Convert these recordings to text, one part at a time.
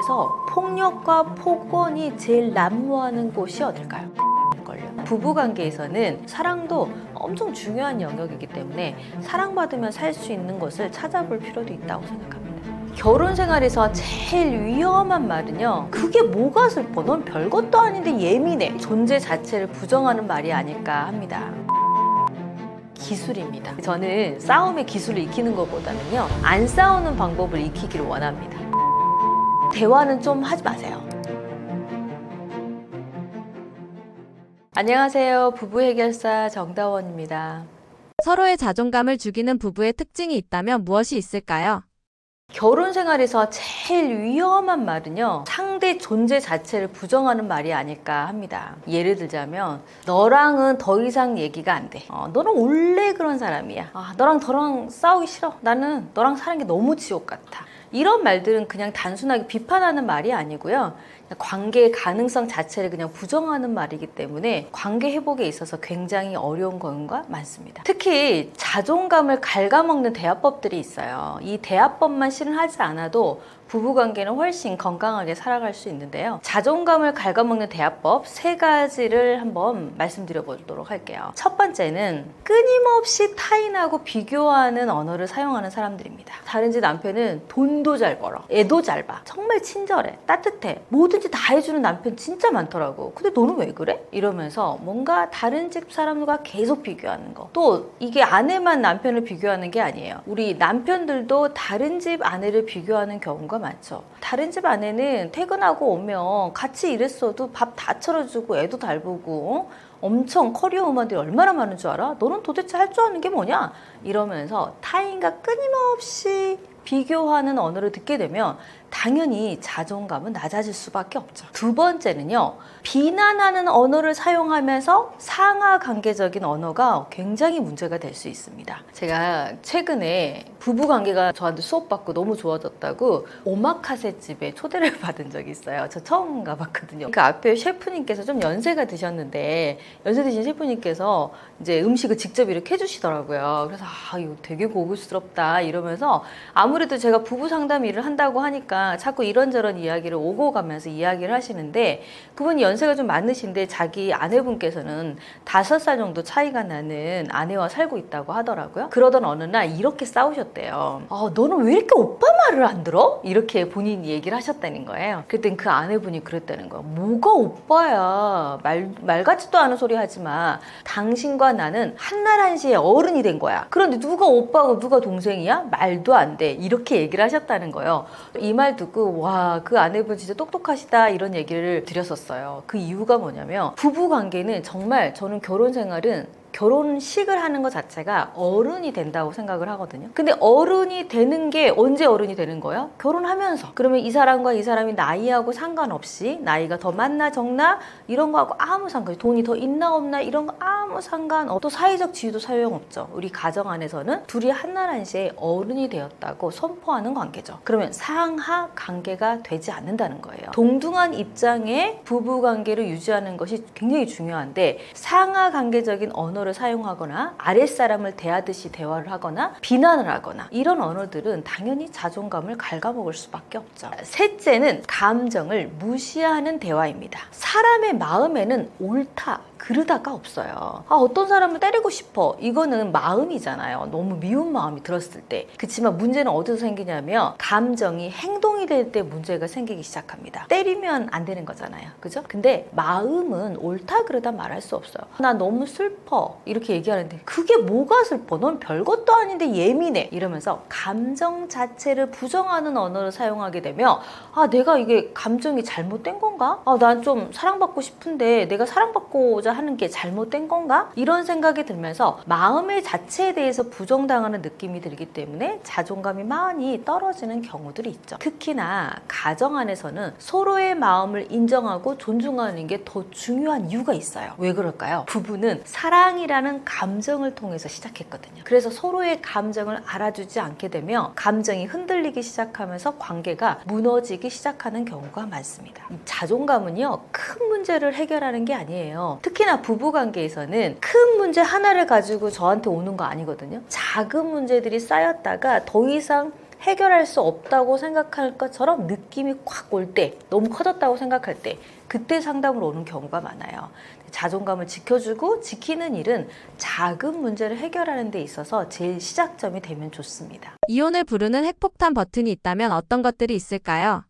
세상에서 폭력과 폭언이 제일 난무하는 곳이 어딜까요? 부부관계에서는 사랑도 엄청 중요한 영역이기 때문에 사랑받으면 살 수 있는 것을 찾아볼 필요도 있다고 생각합니다. 결혼 생활에서 제일 위험한 말은요, 그게 뭐가 슬퍼? 넌 별것도 아닌데 예민해. 존재 자체를 부정하는 말이 아닐까 합니다. 기술입니다. 저는 싸움의 기술을 익히는 것보다는요, 안 싸우는 방법을 익히기를 원합니다. 대화는 좀 하지 마세요. 안녕하세요. 부부 해결사 정다원입니다. 서로의 자존감을 죽이는 부부의 특징이 있다면 무엇이 있을까요? 결혼 생활에서 제일 위험한 말은요, 상대 존재 자체를 부정하는 말이 아닐까 합니다. 예를 들자면, 너랑은 더 이상 얘기가 안 돼. 너는 원래 그런 사람이야. 너랑 싸우기 싫어. 나는 너랑 사는 게 너무 지옥 같아. 이런 말들은 그냥 단순하게 비판하는 말이 아니고요, 관계의 가능성 자체를 그냥 부정하는 말이기 때문에 관계 회복에 있어서 굉장히 어려운 경우가 많습니다. 특히 자존감을 갉아먹는 대화법들이 있어요. 이 대화법만 실현하지 않아도 부부관계는 훨씬 건강하게 살아갈 수 있는데요. 자존감을 갉아먹는 대화법 3가지를 한번 말씀드려 보도록 할게요. 첫 번째는 끊임없이 타인하고 비교하는 언어를 사용하는 사람들입니다. 다른 집 남편은 돈도 잘 벌어, 애도 잘 봐, 정말 친절해, 따뜻해, 뭐든지 다 해주는 남편 진짜 많더라고. 근데 너는 왜 그래? 이러면서 뭔가 다른 집 사람들과 계속 비교하는 거. 또 이게 아내만 남편을 비교하는 게 아니에요. 우리 남편들도 다른 집 아내를 비교하는 경우가 많죠. 다른 집 아내는 퇴근하고 오면 같이 일했어도 밥 다 차려주고 애도 잘 보고 엄청 커리어 우먼들이 얼마나 많은 줄 알아? 너는 도대체 할 줄 아는 게 뭐냐? 이러면서 타인과 끊임없이 비교하는 언어를 듣게 되면 당연히 자존감은 낮아질 수밖에 없죠. 두 번째는요, 비난하는 언어를 사용하면서 상하 관계적인 언어가 굉장히 문제가 될 수 있습니다. 제가 최근에 부부관계가 저한테 수업받고 너무 좋아졌다고 오마카세 집에 초대를 받은 적이 있어요. 저 처음 가봤거든요. 그 앞에 셰프님께서 좀 연세가 드셨는데, 연세 드신 셰프님께서 이제 음식을 직접 이렇게 해주시더라고요. 그래서 이거 되게 고급스럽다 이러면서, 아무래도 제가 부부 상담 일을 한다고 하니까 자꾸 이런저런 이야기를 오고 가면서 이야기를 하시는데, 그분이 연세가 좀 많으신데 자기 아내분께서는 5살 정도 차이가 나는 아내와 살고 있다고 하더라고요. 그러던 어느 날 이렇게 싸우셨대요. 너는 왜 이렇게 오빠 말을 안 들어? 이렇게 본인이 얘기를 하셨다는 거예요. 그랬더니 그 아내분이 그랬다는 거예요. 뭐가 오빠야. 말 같지도 않은 소리 하지 마. 당신과 나는 한날 한시에 어른이 된 거야. 그런데 누가 오빠고 누가 동생이야? 말도 안 돼. 이렇게 얘기를 하셨다는 거예요. 이 말 듣고 와, 그 아내분 진짜 똑똑하시다 이런 얘기를 드렸었어요. 그 이유가 뭐냐면, 부부관계는 정말, 저는 결혼 생활은 결혼식을 하는 것 자체가 어른이 된다고 생각을 하거든요. 근데 어른이 되는 게 언제 어른이 되는 거야? 결혼하면서. 그러면 이 사람과 이 사람이 나이하고 상관없이, 나이가 더 많나 적나 이런 거하고 아무 상관없이, 돈이 더 있나 없나 이런 거 아무 상관없고, 또 사회적 지위도 소용없죠. 우리 가정 안에서는 둘이 한날 한시에 어른이 되었다고 선포하는 관계죠. 그러면 상하 관계가 되지 않는다는 거예요. 동등한 입장의 부부관계를 유지하는 것이 굉장히 중요한데, 상하 관계적인 언어를 사용하거나 아랫사람을 대하듯이 대화를 하거나 비난을 하거나 이런 언어들은 당연히 자존감을 갉아먹을 수밖에 없죠. 셋째는 감정을 무시하는 대화입니다. 사람의 마음에는 옳다, 그르다가 없어요. 어떤 사람을 때리고 싶어. 이거는 마음이잖아요. 너무 미운 마음이 들었을 때. 그렇지만 문제는 어디서 생기냐면, 감정이 행동이 될 때 문제가 생기기 시작합니다. 때리면 안 되는 거잖아요. 그죠? 근데 마음은 옳다 그르다 말할 수 없어요. 나 너무 슬퍼. 이렇게 얘기하는데 그게 뭐가 슬퍼? 넌 별것도 아닌데 예민해. 이러면서 감정 자체를 부정하는 언어를 사용하게 되면, 내가 이게 감정이 잘못된 건가? 난 좀 사랑받고 싶은데 내가 사랑받고자 하는 게 잘못된 건가? 이런 생각이 들면서 마음의 자체에 대해서 부정당하는 느낌이 들기 때문에 자존감이 많이 떨어지는 경우들이 있죠. 특히나 가정 안에서는 서로의 마음을 인정하고 존중하는 게 더 중요한 이유가 있어요. 왜 그럴까요? 부부는 사랑이라는 감정을 통해서 시작했거든요. 그래서 서로의 감정을 알아주지 않게 되면 감정이 흔들리기 시작하면서 관계가 무너지기 시작하는 경우가 많습니다. 자존감은요, 큰 문제를 해결하는 게 아니에요. 특히나 부부관계에서는 큰 문제 하나를 가지고 저한테 오는 거 아니거든요. 작은 문제들이 쌓였다가 더 이상 해결할 수 없다고 생각할 것처럼 느낌이 콱 올 때, 너무 커졌다고 생각할 때 그때 상담으로 오는 경우가 많아요. 자존감을 지켜주고 지키는 일은 작은 문제를 해결하는 데 있어서 제일 시작점이 되면 좋습니다. 이혼을 부르는 핵폭탄 버튼이 있다면 어떤 것들이 있을까요?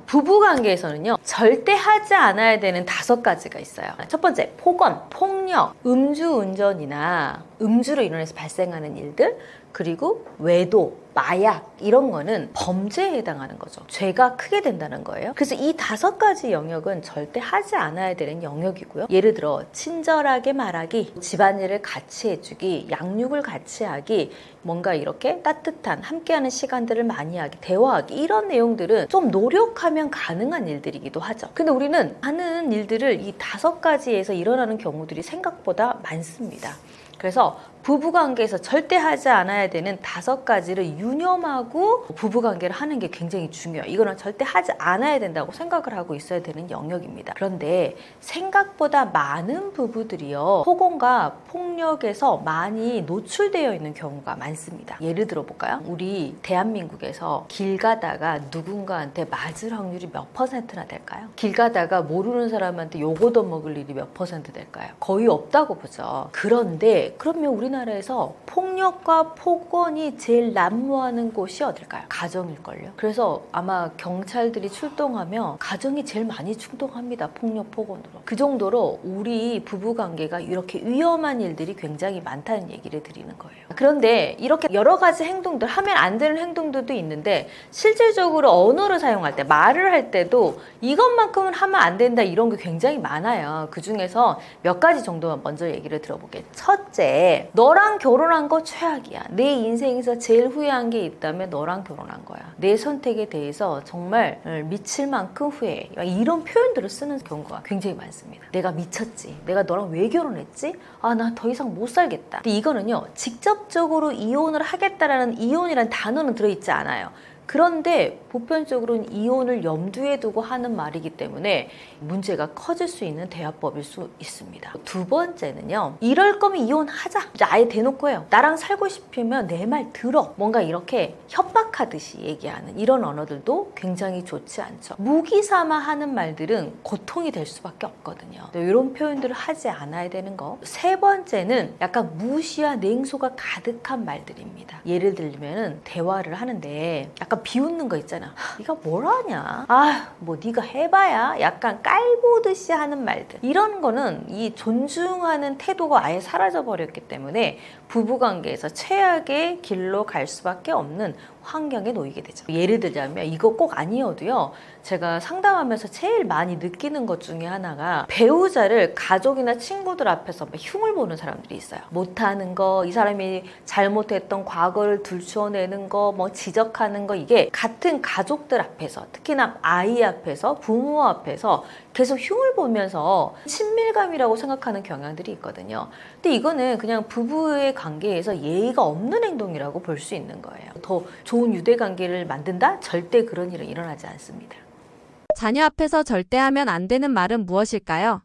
부부관계에서는요, 절대 하지 않아야 되는 5가지가 있어요. 첫 번째, 폭언, 폭력, 음주운전이나 음주로 인해서 발생하는 일들, 그리고 외도, 마약 이런 거는 범죄에 해당하는 거죠. 죄가 크게 된다는 거예요. 그래서 이 5가지 영역은 절대 하지 않아야 되는 영역이고요. 예를 들어 친절하게 말하기, 집안일을 같이 해주기, 양육을 같이 하기, 뭔가 이렇게 따뜻한 함께하는 시간들을 많이 하기, 대화하기, 이런 내용들은 좀 노력하면 가능한 일들이기도 하죠. 근데 우리는 하는 일들을 이 5가지에서 일어나는 경우들이 생각보다 많습니다. 그래서 부부관계에서 절대 하지 않아야 되는 5가지를 유념하고 부부관계를 하는 게 굉장히 중요해요. 이거는 절대 하지 않아야 된다고 생각을 하고 있어야 되는 영역입니다. 그런데 생각보다 많은 부부들이요, 폭언과 폭력에서 많이 노출되어 있는 경우가 많습니다. 예를 들어 볼까요? 우리 대한민국에서 길 가다가 누군가한테 맞을 확률이 몇 %나 될까요? 길 가다가 모르는 사람한테 욕 얻어먹을 일이 몇 % 될까요? 거의 없다고 보죠. 그런데 그러면 우리나라에서 폭력과 폭언이 제일 난무하는 곳이 어딜까요? 가정일걸요. 그래서 아마 경찰들이 출동하면 가정이 제일 많이 출동합니다. 폭력, 폭언으로. 그 정도로 우리 부부관계가 이렇게 위험한 일들이 굉장히 많다는 얘기를 드리는 거예요. 그런데 이렇게 여러 가지 행동들, 하면 안 되는 행동들도 있는데 실질적으로 언어를 사용할 때, 말을 할 때도 이것만큼은 하면 안 된다, 이런 게 굉장히 많아요. 그 중에서 몇 가지 정도만 먼저 얘기를 들어볼게요. 첫째, 너랑 결혼한 거 최악이야. 내 인생에서 제일 후회한 게 있다면 너랑 결혼한 거야. 내 선택에 대해서 정말 미칠 만큼 후회해. 이런 표현들을 쓰는 경우가 굉장히 많습니다. 내가 미쳤지. 내가 너랑 왜 결혼했지? 아, 나 더 이상 못 살겠다. 근데 이거는요, 직접적으로 이혼을 하겠다라는 이혼이라는 단어는 들어있지 않아요. 그런데 보편적으로는 이혼을 염두에 두고 하는 말이기 때문에 문제가 커질 수 있는 대화법일 수 있습니다. 두 번째는요, 이럴 거면 이혼하자. 아예 대놓고 해요. 나랑 살고 싶으면 내 말 들어. 뭔가 이렇게 협박하듯이 얘기하는 이런 언어들도 굉장히 좋지 않죠. 무기 삼아 하는 말들은 고통이 될 수밖에 없거든요. 이런 표현들을 하지 않아야 되는 거. 세 번째는 약간 무시와 냉소가 가득한 말들입니다. 예를 들면은 대화를 하는데 약간 비웃는 거 있잖아. 네가 뭘 하냐? 아, 뭐 네가 해봐야. 약간 깔보듯이 하는 말들. 이런 거는 이 존중하는 태도가 아예 사라져 버렸기 때문에 부부관계에서 최악의 길로 갈 수밖에 없는 환경에 놓이게 되죠. 예를 들자면 이거 꼭 아니어도요, 제가 상담하면서 제일 많이 느끼는 것 중에 하나가 배우자를 가족이나 친구들 앞에서 흉을 보는 사람들이 있어요. 못하는 거, 이 사람이 잘못했던 과거를 들추어내는 거, 뭐 지적하는 거, 이게 같은 가족들 앞에서, 특히나 아이 앞에서, 부모 앞에서 계속 흉을 보면서 친밀감이라고 생각하는 경향들이 있거든요. 근데 이거는 그냥 부부의 관계에서 예의가 없는 행동이라고 볼 수 있는 거예요. 더 좋은 유대관계를 만든다? 절대 그런 일은 일어나지 않습니다. 자녀 앞에서 절대 하면 안 되는 말은 무엇일까요?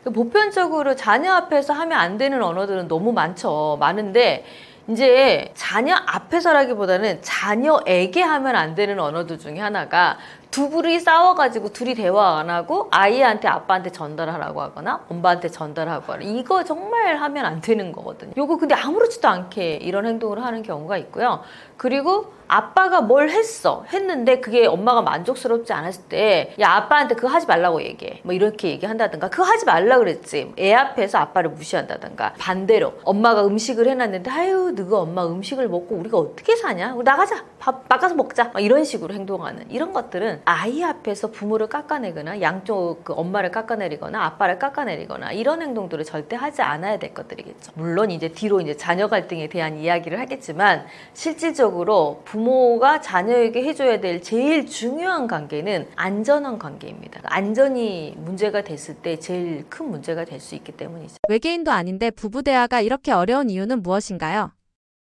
보편적으로 자녀 앞에서 하면 안 되는 언어들은 너무 많죠. 많은데 이제 자녀 앞에서라기보다는 자녀에게 하면 안 되는 언어들 중에 하나가, 두 분이 싸워가지고 둘이 대화 안 하고 아이한테 아빠한테 전달하라고 하거나 엄마한테 전달하고 하거나, 이거 정말 하면 안 되는 거거든요. 요거 근데 아무렇지도 않게 이런 행동을 하는 경우가 있고요. 그리고 아빠가 뭘 했는데 그게 엄마가 만족스럽지 않았을 때, 야, 아빠한테 그거 하지 말라고 얘기해. 뭐 이렇게 얘기한다든가, 그거 하지 말라 그랬지. 애 앞에서 아빠를 무시한다든가. 반대로 엄마가 음식을 해놨는데, 아유, 너가 엄마 음식을 먹고 우리가 어떻게 사냐? 우리 나가자. 밥 나가서 먹자. 막 이런 식으로 행동하는 이런 것들은 아이 앞에서 부모를 깎아내거나 양쪽 그 엄마를 깎아내리거나 아빠를 깎아내리거나 이런 행동들을 절대 하지 않아야 될 것들이겠죠. 물론 이제 뒤로 이제 자녀 갈등에 대한 이야기를 하겠지만, 실질적으로 부모가 자녀에게 해줘야 될 제일 중요한 관계는 안전한 관계입니다. 안전이 문제가 됐을 때 제일 큰 문제가 될 수 있기 때문이죠. 외계인도 아닌데 부부 대화가 이렇게 어려운 이유는 무엇인가요?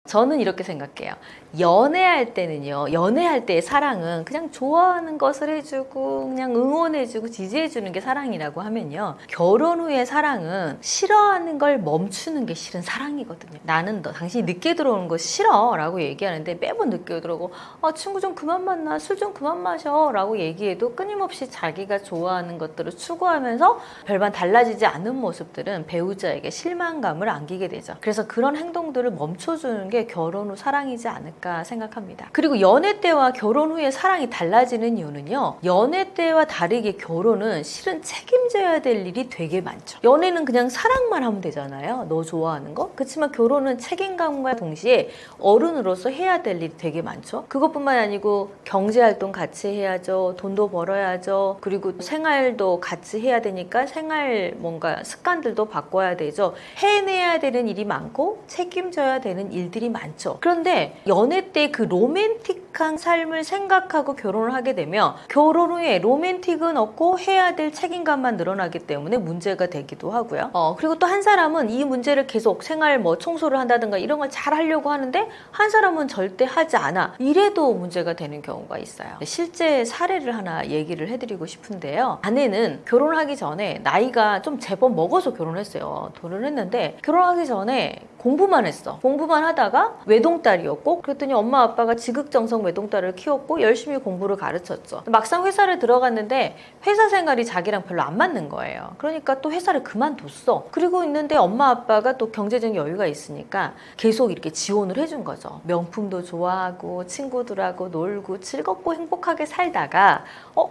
저는 이렇게 생각해요. 연애할 때는요, 연애할 때의 사랑은 그냥 좋아하는 것을 해주고 그냥 응원해주고 지지해주는 게 사랑이라고 하면요, 결혼 후의 사랑은 싫어하는 걸 멈추는 게 실은 사랑이거든요. 나는 너 당신이 늦게 들어오는 거 싫어 라고 얘기하는데 매번 늦게 들어오고, 친구 좀 그만 만나, 술 좀 그만 마셔 라고 얘기해도 끊임없이 자기가 좋아하는 것들을 추구하면서 별반 달라지지 않는 모습들은 배우자에게 실망감을 안기게 되죠. 그래서 그런 행동들을 멈춰주는 게 결혼 후 사랑이지 않을까 생각합니다. 그리고 연애 때와 결혼 후에 사랑이 달라지는 이유는요, 연애 때와 다르게 결혼은 실은 책임져야 될 일이 되게 많죠. 연애는 그냥 사랑만 하면 되잖아요. 너 좋아하는 거. 그렇지만 결혼은 책임감과 동시에 어른으로서 해야 될 일이 되게 많죠. 그것뿐만 아니고 경제활동 같이 해야죠. 돈도 벌어야죠. 그리고 생활도 같이 해야 되니까 생활 뭔가 습관들도 바꿔야 되죠. 해내야 되는 일이 많고 책임져야 되는 일들이 많죠. 그런데 연애 때 그 로맨틱한 삶을 생각하고 결혼을 하게 되면 결혼 후에 로맨틱은 없고 해야 될 책임감만 늘어나기 때문에 문제가 되기도 하고요. 그리고 또 한 사람은 이 문제를 계속 생활 청소를 한다든가 이런 걸 잘 하려고 하는데 한 사람은 절대 하지 않아. 이래도 문제가 되는 경우가 있어요. 실제 사례를 하나 얘기를 해드리고 싶은데요. 아내는 결혼하기 전에 나이가 좀 제법 먹어서 결혼했어요. 결혼을 했는데 결혼하기 전에 공부만 했어. 공부만 하다가 외동딸이었고, 그랬더니 엄마 아빠가 지극정성 외동딸을 키웠고 열심히 공부를 가르쳤죠. 막상 회사를 들어갔는데 회사 생활이 자기랑 별로 안 맞는 거예요. 그러니까 또 회사를 그만뒀어. 그리고 있는데 엄마 아빠가 또 경제적 여유가 있으니까 계속 이렇게 지원을 해준 거죠. 명품도 좋아하고 친구들하고 놀고 즐겁고 행복하게 살다가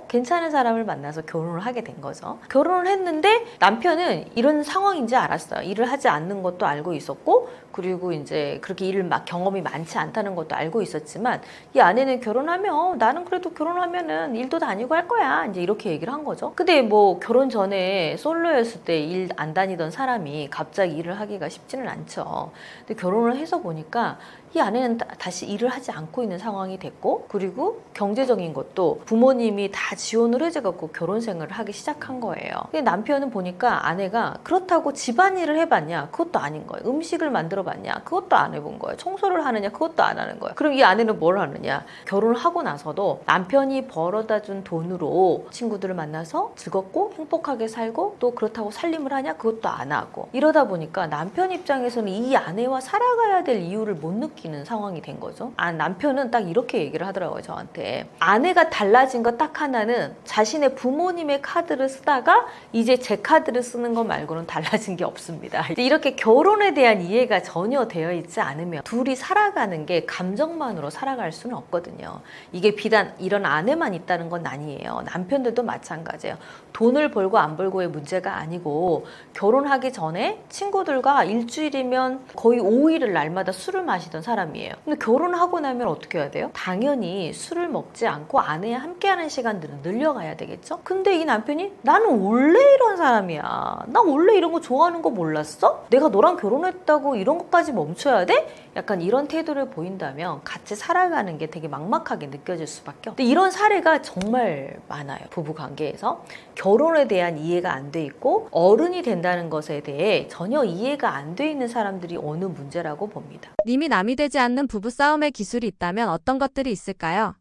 괜찮은 사람을 만나서 결혼을 하게 된 거죠. 결혼을 했는데 남편은 이런 상황인지 알았어요. 일을 하지 않는 것도 알고 있었고, 그리고 이제 그렇게 일을 막 경험이 많지 않다는 것도 알고 있었지만, 이 아내는 결혼하면 나는 그래도 결혼하면은 일도 다니고 할 거야, 이제 이렇게 얘기를 한 거죠. 근데 결혼 전에 솔로였을 때 일 안 다니던 사람이 갑자기 일을 하기가 쉽지는 않죠. 근데 결혼을 해서 보니까 이 아내는 다시 일을 하지 않고 있는 상황이 됐고, 그리고 경제적인 것도 부모님이 다 지원을 해줘갖고 결혼 생활을 하기 시작한 거예요. 근데 남편은 보니까 아내가 그렇다고 집안일을 해봤냐? 그것도 아닌 거예요. 음식을 만들어봤냐? 그것도 안 해본 거예요. 청소를 하느냐? 그것도 안 하는 거예요. 그럼 이 아내는 뭘 하느냐? 결혼을 하고 나서도 남편이 벌어다 준 돈으로 친구들을 만나서 즐겁고 행복하게 살고, 또 그렇다고 살림을 하냐? 그것도 안 하고, 이러다 보니까 남편 입장에서는 이 아내와 살아가야 될 이유를 못 느끼는 상황이 된 거죠. 남편은 딱 이렇게 얘기를 하더라고요, 저한테. 아내가 달라진 거 딱 하나는 자신의 부모님의 카드를 쓰다가 이제 제 카드를 쓰는 거 말고는 달라진 게 없습니다. 이렇게 결혼에 대한 이해가 전혀 되어 있지 않으면 둘이 살아가는 게 감정만으로 살아갈 수는 없거든요. 이게 비단 이런 아내만 있다는 건 아니에요. 남편들도 마찬가지예요. 돈을 벌고 안 벌고의 문제가 아니고, 결혼하기 전에 친구들과 일주일이면 거의 5일을 날마다 술을 마시던 사람이에요. 근데 결혼하고 나면 어떻게 해야 돼요? 당연히 술을 먹지 않고 아내와 함께하는 시간들은 늘려가야 되겠죠? 근데 이 남편이 나는 원래 이런 사람이야. 나 원래 이런 거 좋아하는 거 몰랐어? 내가 너랑 결혼했다고 이런 것까지 멈춰야 돼? 약간 이런 태도를 보인다면 같이 살아가는 게 되게 막막하게 느껴질 수밖에 없어요. 근데 이런 사례가 정말 많아요. 부부관계에서 결혼에 대한 이해가 안 돼 있고 어른이 된다는 것에 대해 전혀 이해가 안 돼 있는 사람들이 오는 문제라고 봅니다. 님이 남이 되지 않는 부부싸움의 기술이 있다면 어떤 것들이 있을까요?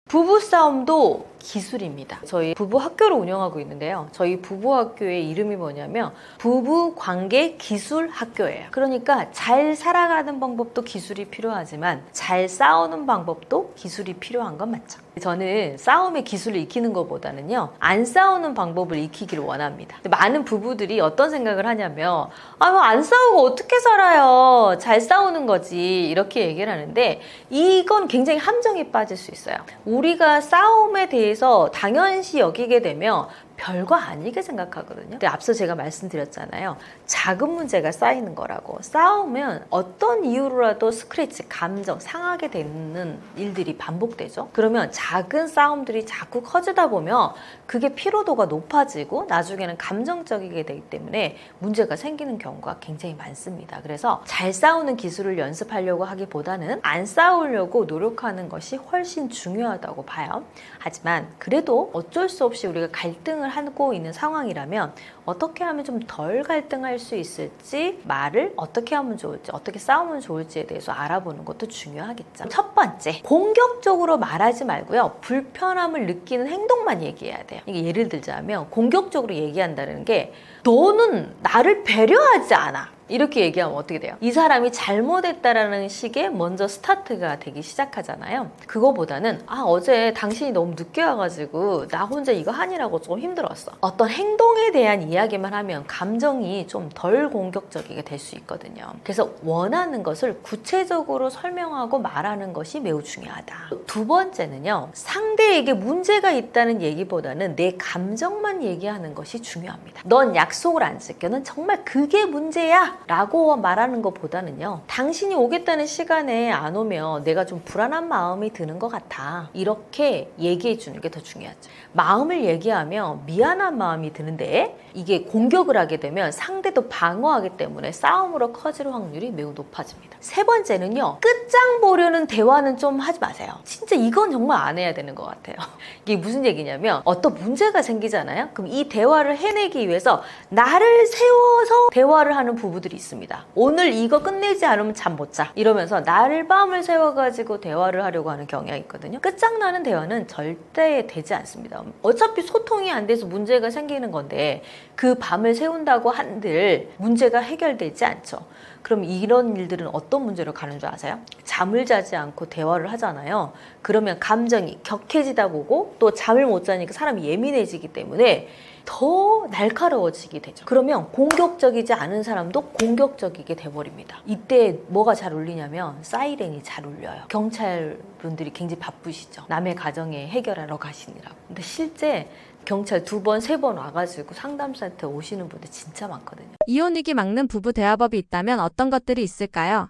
부부싸움도 기술입니다. 저희 부부 학교를 운영하고 있는데요. 저희 부부 학교의 이름이 뭐냐면 부부관계 기술 학교예요. 그러니까 잘 살아가는 방법도 기술이 필요하지만 잘 싸우는 방법도 기술이 필요한 건 맞죠. 저는 싸움의 기술을 익히는 것보다는요, 안 싸우는 방법을 익히기를 원합니다. 많은 부부들이 어떤 생각을 하냐면 안 싸우고 어떻게 살아요? 잘 싸우는 거지, 이렇게 얘기를 하는데 이건 굉장히 함정에 빠질 수 있어요. 우리가 싸움에 대해서 당연시 여기게 되면 별거 아니게 생각하거든요. 근데 앞서 제가 말씀드렸잖아요. 작은 문제가 쌓이는 거라고. 싸우면 어떤 이유로라도 스크래치, 감정, 상하게 되는 일들이 반복되죠. 그러면 작은 싸움들이 자꾸 커지다 보면 그게 피로도가 높아지고 나중에는 감정적이게 되기 때문에 문제가 생기는 경우가 굉장히 많습니다. 그래서 잘 싸우는 기술을 연습하려고 하기보다는 안 싸우려고 노력하는 것이 훨씬 중요하다고 봐요. 하지만 그래도 어쩔 수 없이 우리가 갈등을 갈등을 하고 있는 상황이라면 어떻게 하면 좀 덜 갈등할 수 있을지, 말을 어떻게 하면 좋을지, 어떻게 싸우면 좋을지에 대해서 알아보는 것도 중요하겠죠. 첫 번째, 공격적으로 말하지 말고요. 불편함을 느끼는 행동만 얘기해야 돼요. 이게 예를 들자면 공격적으로 얘기한다는 게 너는 나를 배려하지 않아. 이렇게 얘기하면 어떻게 돼요? 이 사람이 잘못했다라는 식의 먼저 스타트가 되기 시작하잖아요. 그거보다는 어제 당신이 너무 늦게 와가지고 나 혼자 이거 하느라고 좀 힘들었어. 어떤 행동에 대한 이야기만 하면 감정이 좀 덜 공격적이게 될 수 있거든요. 그래서 원하는 것을 구체적으로 설명하고 말하는 것이 매우 중요하다. 두 번째는요. 상대에게 문제가 있다는 얘기보다는 내 감정만 얘기하는 것이 중요합니다. 넌 약속을 안 지켜. 넌 정말 그게 문제야. 라고 말하는 것보다는요. 당신이 오겠다는 시간에 안 오면 내가 좀 불안한 마음이 드는 것 같아. 이렇게 얘기해 주는 게 더 중요하죠. 마음을 얘기하면 미안한 마음이 드는데 이게 공격을 하게 되면 상대도 방어하기 때문에 싸움으로 커질 확률이 매우 높아집니다. 세 번째는요. 끝장 보려는 대화는 좀 하지 마세요. 진짜 이건 정말 안 해야 되는 것 같아요. 이게 무슨 얘기냐면 어떤 문제가 생기잖아요. 그럼 이 대화를 해내기 위해서 나를 세워서 대화를 하는 부부들이 있습니다. 오늘 이거 끝내지 않으면 잠 못 자. 이러면서 나를 밤을 세워가지고 대화를 하려고 하는 경향이 있거든요. 끝장나는 대화는 절대 되지 않습니다. 어차피 소통이 안 돼서 문제가 생기는 건데 그 밤을 세운다고 한들 문제가 해결되지 않죠. 그럼 이런 일들은 어떤 문제로 가는 줄 아세요? 잠을 자지 않고 대화를 하잖아요. 그러면 감정이 격해지다 보고 또 잠을 못 자니까 사람이 예민해지기 때문에 더 날카로워지게 되죠. 그러면 공격적이지 않은 사람도 공격적이게 돼버립니다. 이때 뭐가 잘 울리냐면 사이렌이 잘 울려요. 경찰분들이 굉장히 바쁘시죠. 남의 가정에 해결하러 가시느라고. 근데 실제 경찰 2번, 3번 와가지고 상담센터 오시는 분들 진짜 많거든요. 이혼 위기 막는 부부 대화법이 있다면 어떤 것들이 있을까요?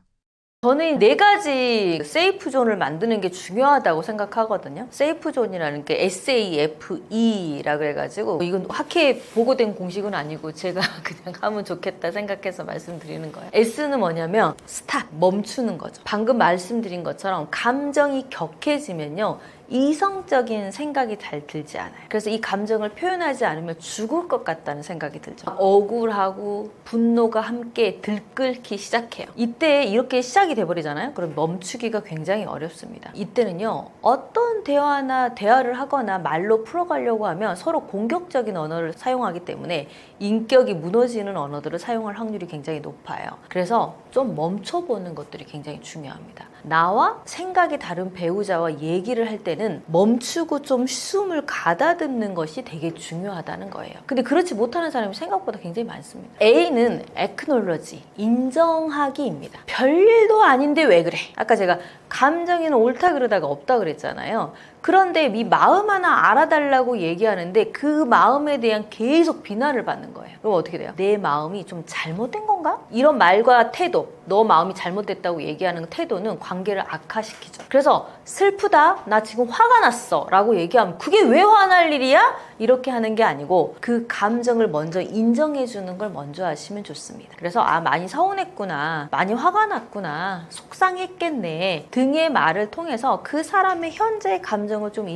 저는 4가지 세이프 존을 만드는 게 중요하다고 생각하거든요. 세이프 존이라는 게 SAFE라 그래가지고 이건 학회에 보고된 공식은 아니고 제가 그냥 하면 좋겠다 생각해서 말씀드리는 거예요. S는 뭐냐면 스탑, 멈추는 거죠. 방금 말씀드린 것처럼 감정이 격해지면요. 이성적인 생각이 잘 들지 않아요. 그래서 이 감정을 표현하지 않으면 죽을 것 같다는 생각이 들죠. 억울하고 분노가 함께 들끓기 시작해요. 이때 이렇게 시작이 돼버리잖아요. 그럼 멈추기가 굉장히 어렵습니다. 이때는요. 어떤 대화를 하거나 말로 풀어가려고 하면 서로 공격적인 언어를 사용하기 때문에 인격이 무너지는 언어들을 사용할 확률이 굉장히 높아요. 그래서 좀 멈춰보는 것들이 굉장히 중요합니다. 나와 생각이 다른 배우자와 얘기를 할 때는 멈추고 좀 숨을 가다듬는 것이 되게 중요하다는 거예요. 근데 그렇지 못하는 사람이 생각보다 굉장히 많습니다. A는 acknowledge, 인정하기입니다. 별일도 아닌데 왜 그래? 아까 제가 감정에는 옳다 그러다가 없다 그랬잖아요. 그런데 이 마음 하나 알아달라고 얘기하는데 그 마음에 대한 계속 비난을 받는 거예요. 그럼 어떻게 돼요? 내 마음이 좀 잘못된 건가? 이런 말과 태도, 너 마음이 잘못됐다고 얘기하는 태도는 관계를 악화시키죠. 그래서 슬프다, 나 지금 화가 났어 라고 얘기하면 그게 왜 화날 일이야? 이렇게 하는 게 아니고 그 감정을 먼저 인정해 주는 걸 먼저 하시면 좋습니다. 그래서 많이 서운했구나, 많이 화가 났구나, 속상했겠네 등의 말을 통해서 그 사람의 현재의 감정을 좀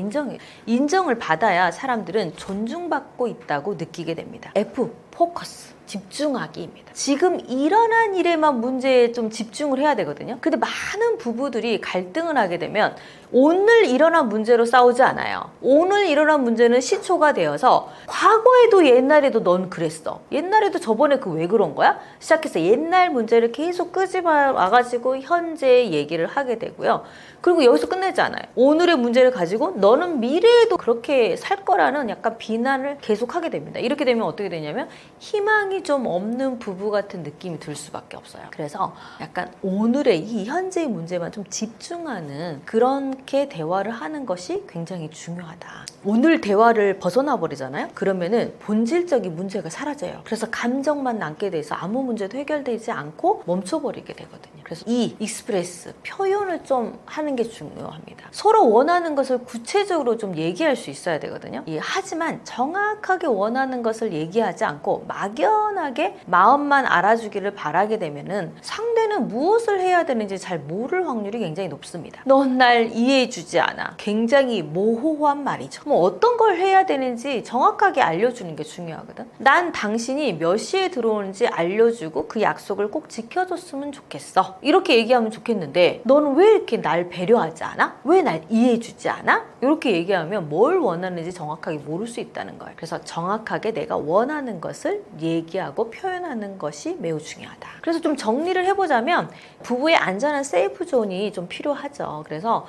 인정을 받아야 사람들은 존중받고 있다고 느끼게 됩니다. F, 포커스. 집중하기입니다. 지금 일어난 일에만 문제에 좀 집중을 해야 되거든요. 근데 많은 부부들이 갈등을 하게 되면 오늘 일어난 문제로 싸우지 않아요. 오늘 일어난 문제는 시초가 되어서 과거에도 옛날에도 넌 그랬어. 옛날에도 저번에 그 왜 그런 거야? 시작해서 옛날 문제를 계속 끄집어 와가지고 현재의 얘기를 하게 되고요. 그리고 여기서 끝내지 않아요. 오늘의 문제를 가지고 너는 미래에도 그렇게 살 거라는 약간 비난을 계속하게 됩니다. 이렇게 되면 어떻게 되냐면 희망이 좀 없는 부부 같은 느낌이 들 수밖에 없어요. 그래서 약간 오늘의 이 현재의 문제만 좀 집중하는 그렇게 대화를 하는 것이 굉장히 중요하다. 오늘 대화를 벗어나 버리잖아요. 그러면은 본질적인 문제가 사라져요. 그래서 감정만 남게 돼서 아무 문제도 해결되지 않고 멈춰버리게 되거든요. 그래서 이 익스프레스, 표현을 좀 하는 게 중요합니다. 서로 원하는 것을 구체적으로 좀 얘기할 수 있어야 되거든요. 하지만 정확하게 원하는 것을 얘기하지 않고 막연하게 마음만 알아주기를 바라게 되면은 상대 상대는 무엇을 해야 되는지 잘 모를 확률이 굉장히 높습니다. 넌 날 이해해주지 않아. 굉장히 모호한 말이죠. 뭐 어떤 걸 해야 되는지 정확하게 알려주는 게 중요하거든. 난 당신이 몇 시에 들어오는지 알려주고 그 약속을 꼭 지켜줬으면 좋겠어. 이렇게 얘기하면 좋겠는데 너는 왜 이렇게 날 배려하지 않아? 왜 날 이해해주지 않아? 이렇게 얘기하면 뭘 원하는지 정확하게 모를 수 있다는 거예요. 그래서 정확하게 내가 원하는 것을 얘기하고 표현하는 것이 매우 중요하다. 그래서 좀 정리를 해보자면 부부의 안전한 세이프 존이 좀 필요하죠. 그래서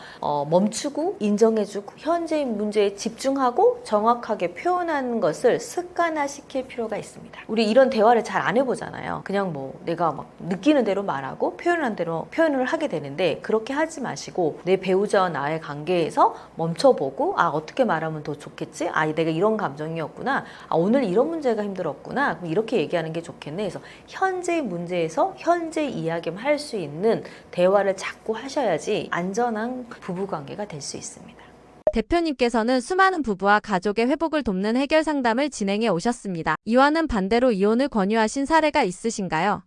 멈추고 인정해주고 현재의 문제에 집중하고 정확하게 표현하는 것을 습관화시킬 필요가 있습니다. 우리 이런 대화를 잘 안 해보잖아요. 그냥 뭐 내가 막 느끼는 대로 말하고 표현한 대로 표현을 하게 되는데 그렇게 하지 마시고 내 배우자와 나의 관계에서 멈춰보고 어떻게 말하면 더 좋겠지? 내가 이런 감정이었구나. 오늘 이런 문제가 힘들었구나. 그럼 이렇게 얘기하는 게 좋겠네. 그래서 현재의 문제에서 현재 이야기만 할 수 있는 대화를 자꾸 하셔야지 안전한 부부관계가 될 수 있습니다. 대표님께서는 수많은 부부와 가족의 회복을 돕는 해결 상담을 진행해 오셨습니다. 이와는 반대로 이혼을 권유하신 사례가 있으신가요?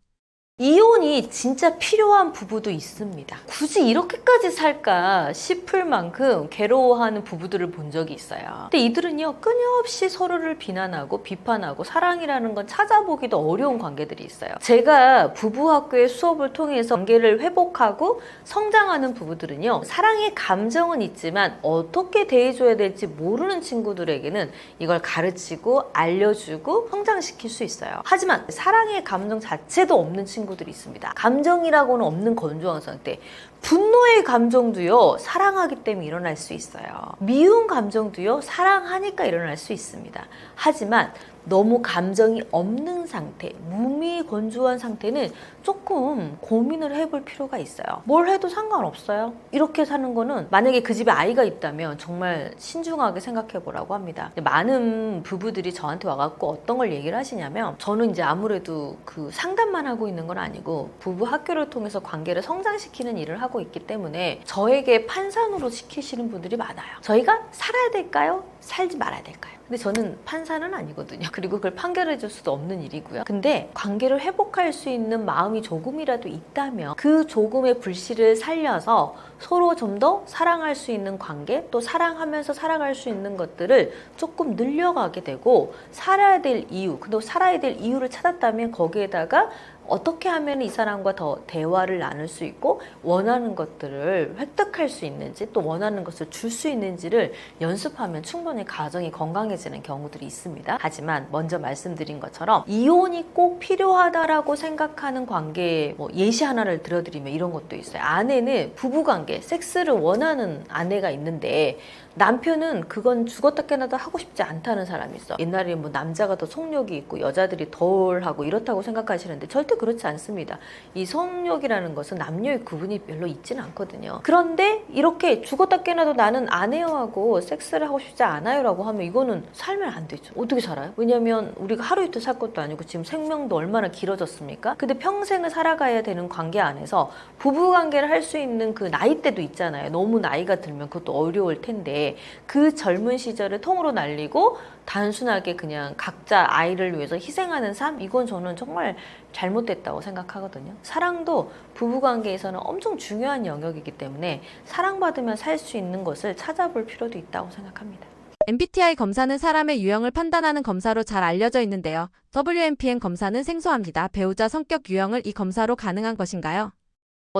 이혼이 진짜 필요한 부부도 있습니다. 굳이 이렇게까지 살까 싶을 만큼 괴로워하는 부부들을 본 적이 있어요. 근데 이들은요, 끊임없이 서로를 비난하고 비판하고 사랑이라는 건 찾아보기도 어려운 관계들이 있어요. 제가 부부학교의 수업을 통해서 관계를 회복하고 성장하는 부부들은요, 사랑의 감정은 있지만 어떻게 대해줘야 될지 모르는 친구들에게는 이걸 가르치고 알려주고 성장시킬 수 있어요. 하지만 사랑의 감정 자체도 없는 친구들이 있습니다. 감정이라고는 없는 건조한 상태. 분노의 감정도요, 사랑하기 때문에 일어날 수 있어요. 미운 감정도요, 사랑하니까 일어날 수 있습니다. 하지만 너무 감정이 없는 상태, 무미건조한 상태는 조금 고민을 해볼 필요가 있어요. 뭘 해도 상관없어요. 이렇게 사는 거는 만약에 그 집에 아이가 있다면 정말 신중하게 생각해 보라고 합니다. 많은 부부들이 저한테 와갖고 어떤 걸 얘기를 하시냐면 저는 이제 아무래도 그 상담만 하고 있는 건 아니고 부부 학교를 통해서 관계를 성장시키는 일을 하고 있기 때문에 저에게 판단으로 시키시는 분들이 많아요. 저희가 살아야 될까요? 살지 말아야 될까요? 근데 저는 판사는 아니거든요. 그리고 그걸 판결해 줄 수도 없는 일이고요. 근데 관계를 회복할 수 있는 마음이 조금이라도 있다면 그 조금의 불씨를 살려서 서로 좀 더 사랑할 수 있는 관계, 또 사랑하면서 살아갈 수 있는 것들을 조금 늘려가게 되고 살아야 될 이유, 근데 살아야 될 이유를 찾았다면 거기에다가 어떻게 하면 이 사람과 더 대화를 나눌 수 있고 원하는 것들을 획득할 수 있는지 또 원하는 것을 줄 수 있는지를 연습하면 충분히 가정이 건강해지는 경우들이 있습니다. 하지만 먼저 말씀드린 것처럼 이혼이 꼭 필요하다라고 생각하는 관계의 예시 하나를 들어드리면 이런 것도 있어요. 아내는 부부관계, 섹스를 원하는 아내가 있는데 남편은 그건 죽었다 깨나다 하고 싶지 않다는 사람이 있어. 옛날에 남자가 더 성욕이 있고 여자들이 덜 하고 이렇다고 생각하시는데 절대 그렇지 않습니다. 이 성욕이라는 것은 남녀의 구분이 별로 있지는 않거든요. 그런데 이렇게 죽었다 깨나도 나는 아내하고 섹스를 하고 싶지 않아요 라고 하면 이거는 살면 안 되죠. 어떻게 살아요? 왜냐면 우리가 하루 이틀 살 것도 아니고 지금 생명도 얼마나 길어졌습니까? 근데 평생을 살아가야 되는 관계 안에서 부부관계를 할 수 있는 그 나이대도 있잖아요. 너무 나이가 들면 그것도 어려울 텐데 그 젊은 시절을 통으로 날리고 단순하게 그냥 각자 아이를 위해서 희생하는 삶, 이건 저는 정말 잘못됐다고 생각하거든요. 사랑도 부부관계에서는 엄청 중요한 영역이기 때문에 사랑받으면 살 수 있는 것을 찾아볼 필요도 있다고 생각합니다. MBTI 검사는 사람의 유형을 판단하는 검사로 잘 알려져 있는데요. WMPN 검사는 생소합니다. 배우자 성격 유형을 이 검사로 가능한 것인가요?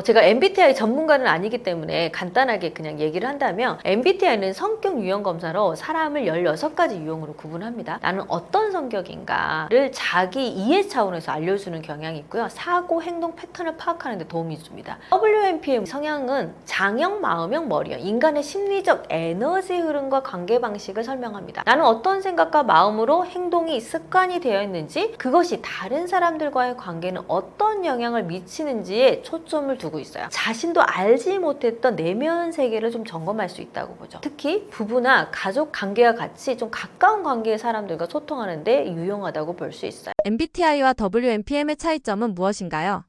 제가 MBTI 전문가는 아니기 때문에 간단하게 그냥 얘기를 한다면 MBTI는 성격 유형 검사로 사람을 16가지 유형으로 구분합니다. 나는 어떤 성격인가를 자기 이해 차원에서 알려주는 경향이 있고요. 사고, 행동 패턴을 파악하는 데 도움이 줍니다. WMP의 성향은 장형, 마음형, 머리형, 인간의 심리적 에너지 흐름과 관계 방식을 설명합니다. 나는 어떤 생각과 마음으로 행동이 습관이 되어 있는지, 그것이 다른 사람들과의 관계는 어떤 영향을 미치는지에 초점을 두고 있어요. 자신도 알지 못했던 내면 세계를 좀 점검할 수 있다고 보죠. 특히 부부나 가족 관계와 같이 좀 가까운 관계의 사람들과 소통하는 데 유용하다고 볼 수 있어요. MBTI와 WMPM의 차이점은 무엇인가요?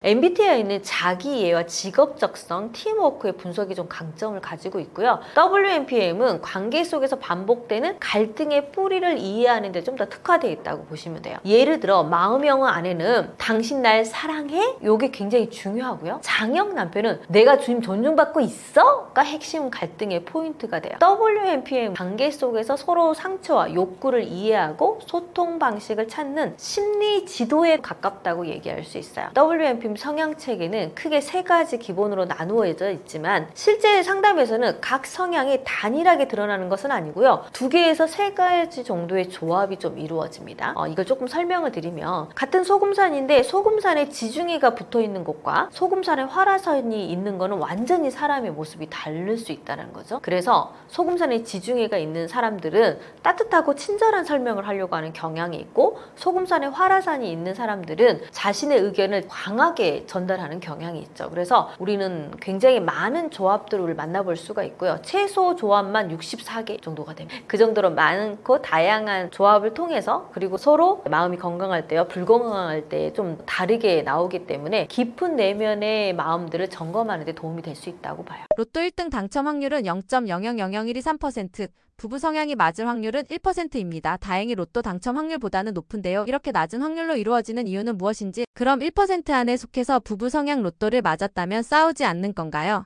MBTI는 자기 이해와 직업적성, 팀워크의 분석이 좀 강점을 가지고 있고요. WMPM은 관계 속에서 반복되는 갈등의 뿌리를 이해하는 데 좀 더 특화되어 있다고 보시면 돼요. 예를 들어 마음형은 아내는 당신 날 사랑해? 이게 굉장히 중요하고요. 장형 남편은 내가 지금 존중받고 있어? 가 핵심 갈등의 포인트가 돼요. WMPM 관계 속에서 서로 상처와 욕구를 이해하고 소통 방식을 찾는 심리 지도에 가깝다고 얘기할 수 있어요. WMPM 성향 체계는 크게 세 가지 기본으로 나누어져 있지만 실제 상담에서는 각 성향이 단일하게 드러나는 것은 아니고요. 2개에서 3가지 정도의 조합이 좀 이루어집니다. 이걸 조금 설명을 드리면 같은 소금산인데 소금산에 지중해가 붙어 있는 곳과 소금산에 활화산이 있는 거는 완전히 사람의 모습이 다를 수 있다는 거죠. 그래서 소금산에 지중해가 있는 사람들은 따뜻하고 친절한 설명을 하려고 하는 경향이 있고 소금산에 활화산이 있는 사람들은 자신의 의견을 강하게 전달하는 경향이 있죠. 그래서 우리는 굉장히 많은 조합들을 만나볼 수가 있고요. 최소 조합만 64개 정도가 됩니다. 그 정도로 많고 다양한 조합을 통해서 그리고 서로 마음이 건강할 때와 불건강할 때 좀 다르게 나오기 때문에 깊은 내면의 마음들을 점검하는 데 도움이 될 수 있다고 봐요. 로또 1등 당첨 확률은 0.0000123%, 부부 성향이 맞을 확률은 1%입니다. 다행히 로또 당첨 확률보다는 높은데요. 이렇게 낮은 확률로 이루어지는 이유는 무엇인지, 그럼 1% 안에 속해서 부부 성향 로또를 맞았다면 싸우지 않는 건가요?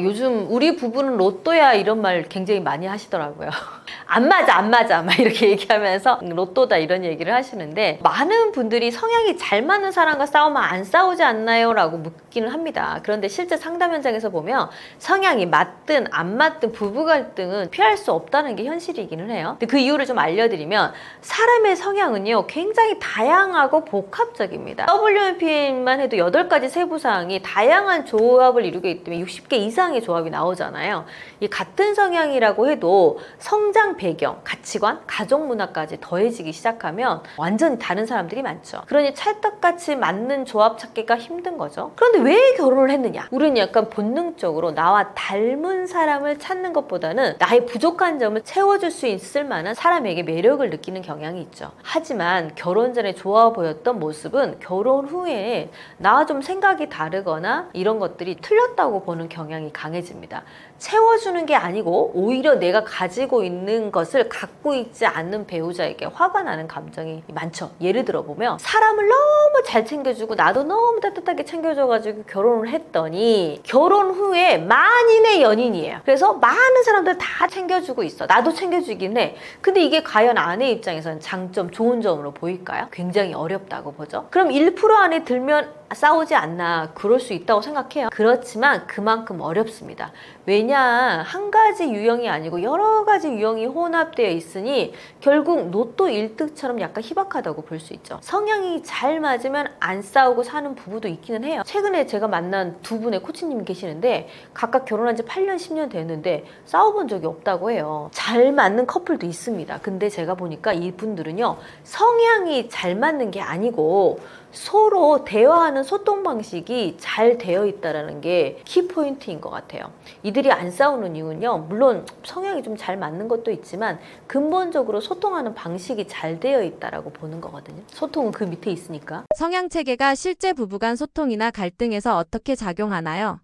요즘 우리 부부는 로또야 이런 말 굉장히 많이 하시더라고요. 안 맞아 막 이렇게 얘기하면서 로또다 이런 얘기를 하시는데 많은 분들이 성향이 잘 맞는 사람과 싸우면 안 싸우지 않나요? 라고 묻기는 합니다. 그런데 실제 상담 현장에서 보면 성향이 맞든 안 맞든 부부 갈등은 피할 수 없다는 게 현실이기는 해요. 근데 그 이유를 좀 알려드리면 사람의 성향은요 굉장히 다양하고 복합적입니다. WMP만 해도 8가지 세부사항이 다양한 조합을 이루기 때문에 60개 이상의 조합이 나오잖아요. 이 같은 성향이라고 해도 성장 배경, 가치관, 가족 문화까지 더해지기 시작하면 완전히 다른 사람들이 많죠. 그러니 찰떡같이 맞는 조합 찾기가 힘든 거죠. 그런데 왜 결혼을 했느냐? 우리는 약간 본능적으로 나와 닮은 사람을 찾는 것보다는 나의 부족한 점을 채워줄 수 있을 만한 사람에게 매력을 느끼는 경향이 있죠. 하지만 결혼 전에 좋아 보였던 모습은 결혼 후에 나와 좀 생각이 다르거나 이런 것들이 틀렸다고 보는 경향이 강해집니다. 채워주는 게 아니고 오히려 내가 가지고 있는 것을 갖고 있지 않는 배우자에게 화가 나는 감정이 많죠. 예를 들어 보면 사람을 너무 잘 챙겨주고 나도 너무 따뜻하게 챙겨줘가지고 결혼을 했더니 결혼 후에 만인의 연인이에요. 그래서 많은 사람들 다 챙겨주고 있어. 나도 챙겨주긴 해. 근데 이게 과연 아내 입장에서는 장점, 좋은 점으로 보일까요? 굉장히 어렵다고 보죠. 그럼 1% 안에 들면 싸우지 않나, 그럴 수 있다고 생각해요. 그렇지만 그만큼 어렵습니다. 왜냐, 한 가지 유형이 아니고 여러 가지 유형이 혼합되어 있으니 결국 로또 1등처럼 약간 희박하다고 볼 수 있죠. 성향이 잘 맞으면 안 싸우고 사는 부부도 있기는 해요. 최근에 제가 만난 2분의 코치님이 계시는데 각각 결혼한 지 8년, 10년 됐는데 싸워본 적이 없다고 해요. 잘 맞는 커플도 있습니다. 근데 제가 보니까 이분들은요, 성향이 잘 맞는 게 아니고 서로 대화하는 소통 방식이 잘 되어 있다는 게 키포인트인 것 같아요. 이들이 안 싸우는 이유는요, 물론 성향이 좀 잘 맞는 것도 있지만 근본적으로 소통하는 방식이 잘 되어 있다라고 보는 거거든요. 소통은 그 밑에 있으니까. 성향 체계가 실제 부부간 소통이나 갈등에서 어떻게 작용하나요?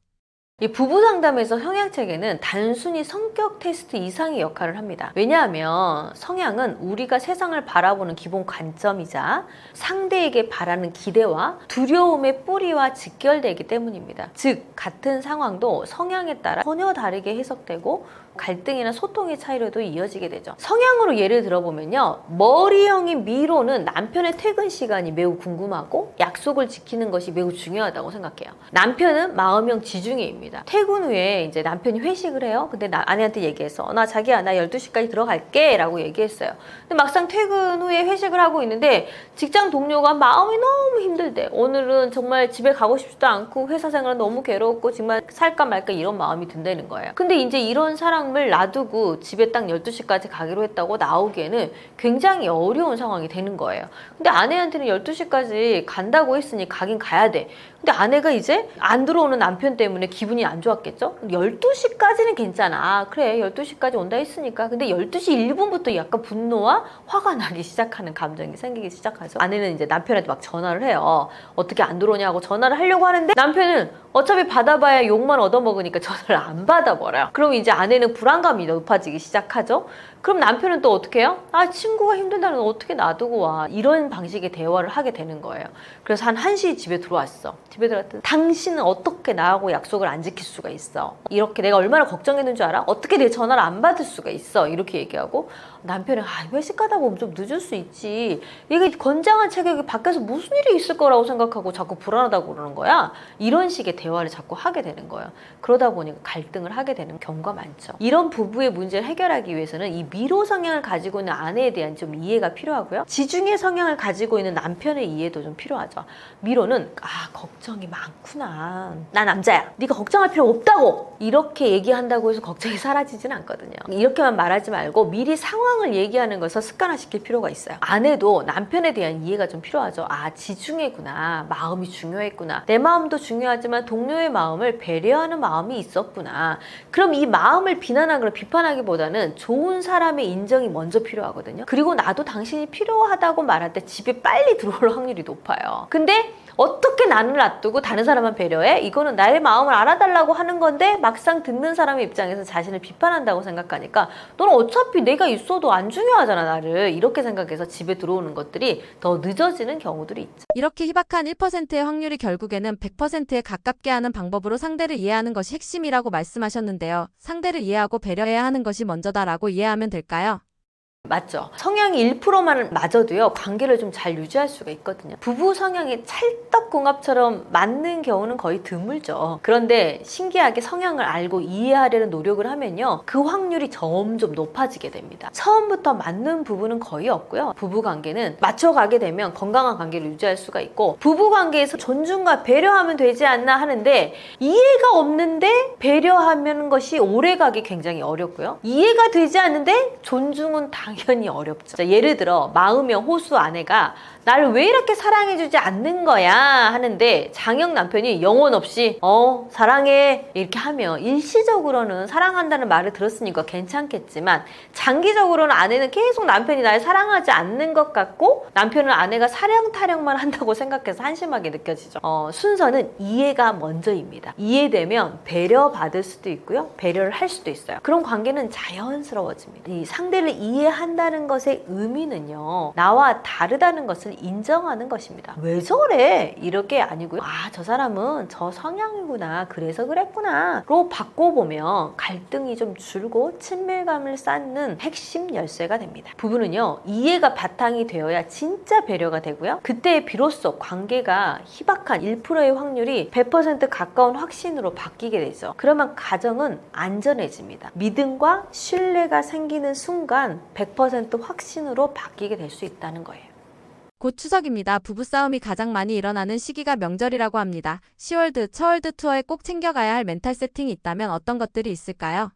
이 부부 상담에서 성향 체계는 단순히 성격 테스트 이상의 역할을 합니다. 왜냐하면 성향은 우리가 세상을 바라보는 기본 관점이자 상대에게 바라는 기대와 두려움의 뿌리와 직결되기 때문입니다. 즉 같은 상황도 성향에 따라 전혀 다르게 해석되고 갈등이나 소통의 차이로도 이어지게 되죠. 성향으로 예를 들어보면요, 머리형인 미로는 남편의 퇴근 시간이 매우 궁금하고 약속을 지키는 것이 매우 중요하다고 생각해요. 남편은 마음형 지중해입니다. 퇴근 후에 이제 남편이 회식을 해요. 근데 아내한테 얘기해서 나 자기야, 나 12시까지 들어갈게 라고 얘기했어요. 근데 막상 퇴근 후에 회식을 하고 있는데 직장 동료가 마음이 너무 힘들대. 오늘은 정말 집에 가고 싶지도 않고 회사 생활은 너무 괴롭고 정말 살까 말까 이런 마음이 든다는 거예요. 근데 이제 이런 사람 사람을 놔두고 집에 딱 12시까지 가기로 했다고 나오기에는 굉장히 어려운 상황이 되는 거예요. 근데 아내한테는 12시까지 간다고 했으니 가긴 가야 돼. 근데 아내가 이제 안 들어오는 남편 때문에 기분이 안 좋았겠죠? 12시까지는 괜찮아. 그래, 12시까지 온다 했으니까. 근데 12시 1분부터 약간 분노와 화가 나기 시작하는 감정이 생기기 시작하죠. 아내는 이제 남편한테 막 전화를 해요. 어떻게 안 들어오냐고 전화를 하려고 하는데 남편은 어차피 받아봐야 욕만 얻어먹으니까 전화를 안 받아버려요. 그럼 이제 아내는 불안감이 높아지기 시작하죠. 그럼 남편은 또 어떻게 해요? 아, 친구가 힘들다는 어떻게 놔두고 와. 이런 방식의 대화를 하게 되는 거예요. 그래서 한 1시에 집에 들어왔어. 집에 들어왔더니 당신은 어떻게 나하고 약속을 안 지킬 수가 있어? 이렇게 내가 얼마나 걱정했는 줄 알아? 어떻게 내 전화를 안 받을 수가 있어? 이렇게 얘기하고 남편은 회식 가다 보면 좀 늦을 수 있지. 이게 건장한 체격이 밖에서 무슨 일이 있을 거라고 생각하고 자꾸 불안하다고 그러는 거야. 이런 식의 대화를 자꾸 하게 되는 거예요. 그러다 보니까 갈등을 하게 되는 경우가 많죠. 이런 부부의 문제를 해결하기 위해서는 이 미로 성향을 가지고 있는 아내에 대한 좀 이해가 필요하고요. 지중해 성향을 가지고 있는 남편의 이해도 좀 필요하죠. 미로는 걱정이 많구나. 나 남자야. 네가 걱정할 필요 없다고. 이렇게 얘기한다고 해서 걱정이 사라지진 않거든요. 이렇게만 말하지 말고 미리 상황을 얘기하는 것을 습관화시킬 필요가 있어요. 아내도 남편에 대한 이해가 좀 필요하죠. 지중해구나. 마음이 중요했구나. 내 마음도 중요하지만 동료의 마음을 배려하는 마음이 있었구나. 그럼 이 마음을 비난하거나 비판하기보다는 좋은 사람의 인정이 먼저 필요하거든요. 그리고 나도 당신이 필요하다고 말할 때 집에 빨리 들어올 확률이 높아요. 근데 어떻게 나를 놔두고 다른 사람만 배려해? 이거는 나의 마음을 알아달라고 하는 건데 막상 듣는 사람의 입장에서 자신을 비판한다고 생각하니까 너는 어차피 내가 있어도 안 중요하잖아 나를. 이렇게 생각해서 집에 들어오는 것들이 더 늦어지는 경우들이 있죠. 이렇게 희박한 1%의 확률이 결국에는 100%에 가깝게 하는 방법으로 상대를 이해하는 것이 핵심이라고 말씀하셨는데요. 상대를 이해하고 배려해야 하는 것이 먼저다라고 이해하면 될까요? 맞죠. 성향이 1%만 맞아도요 관계를 좀 잘 유지할 수가 있거든요. 부부 성향이 찰떡궁합처럼 맞는 경우는 거의 드물죠. 그런데 신기하게 성향을 알고 이해하려는 노력을 하면요 그 확률이 점점 높아지게 됩니다. 처음부터 맞는 부부는 거의 없고요. 부부 관계는 맞춰가게 되면 건강한 관계를 유지할 수가 있고, 부부 관계에서 존중과 배려하면 되지 않나 하는데 이해가 없는데 배려하는 것이 오래가기 굉장히 어렵고요. 이해가 되지 않는데 존중은 당연히 어렵죠. 자, 예를 들어 마음형 호수 아내가 나를 왜 이렇게 사랑해주지 않는 거야 하는데 장형 남편이 영혼 없이 사랑해 이렇게 하면 일시적으로는 사랑한다는 말을 들었으니까 괜찮겠지만 장기적으로는 아내는 계속 남편이 날 사랑하지 않는 것 같고 남편은 아내가 사랑 타령만 한다고 생각해서 한심하게 느껴지죠. 순서는 이해가 먼저입니다. 이해되면 배려받을 수도 있고요 배려를 할 수도 있어요. 그런 관계는 자연스러워집니다. 이 상대를 이해한다는 것의 의미는요 나와 다르다는 것을 인정하는 것입니다. 왜 저래? 이렇게 아니고요. 저 사람은 저 성향이구나. 그래서 그랬구나. 로 바꿔보면 갈등이 좀 줄고 친밀감을 쌓는 핵심 열쇠가 됩니다. 부부는요. 이해가 바탕이 되어야 진짜 배려가 되고요. 그때 비로소 관계가 희박한 1%의 확률이 100% 가까운 확신으로 바뀌게 되죠. 그러면 가정은 안전해집니다. 믿음과 신뢰가 생기는 순간 100% 확신으로 바뀌게 될 수 있다는 거예요. 곧 추석입니다. 부부싸움이 가장 많이 일어나는 시기가 명절이라고 합니다. 시월드, 처월드 투어에 꼭 챙겨가야 할 멘탈 세팅이 있다면 어떤 것들이 있을까요?